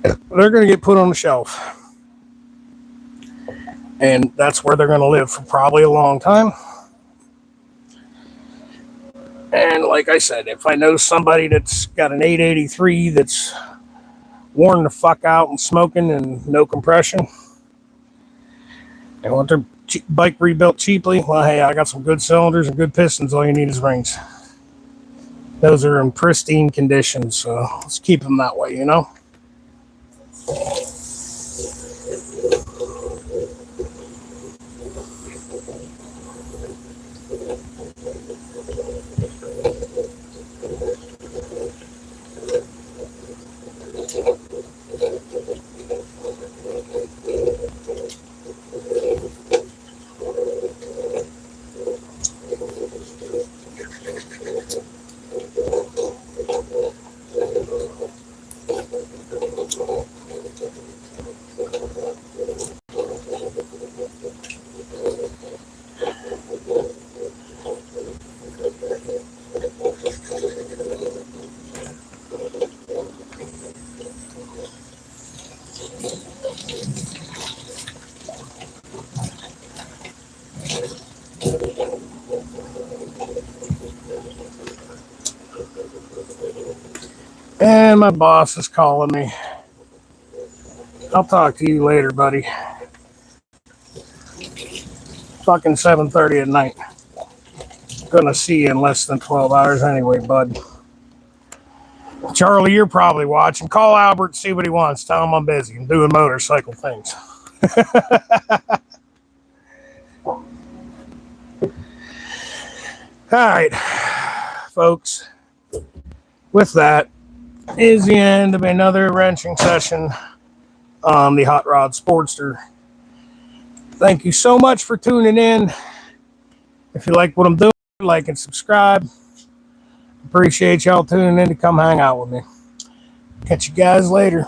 Speaker 1: they're going to get put on the shelf. And that's where they're going to live for probably a long time. And like I said, if I know somebody that's got an 883 that's worn the fuck out and smoking and no compression, they want their bike rebuilt cheaply, well, hey, I got some good cylinders and good pistons. All you need is rings. Those are in pristine condition, so let's keep them that way, you know? And my boss is calling me. I'll talk to you later, buddy. fucking 7:30 at night. Gonna see you in less than 12 hours anyway, bud. Charlie, you're probably watching. Call Albert, see what he wants. Tell him I'm busy. I'm doing motorcycle things. All right, folks. With that is the end of another wrenching session on the Hot Rod Sportster. Thank you so much for tuning in. If you like what I'm doing, like and subscribe. Appreciate y'all tuning in to come hang out with me. Catch you guys later.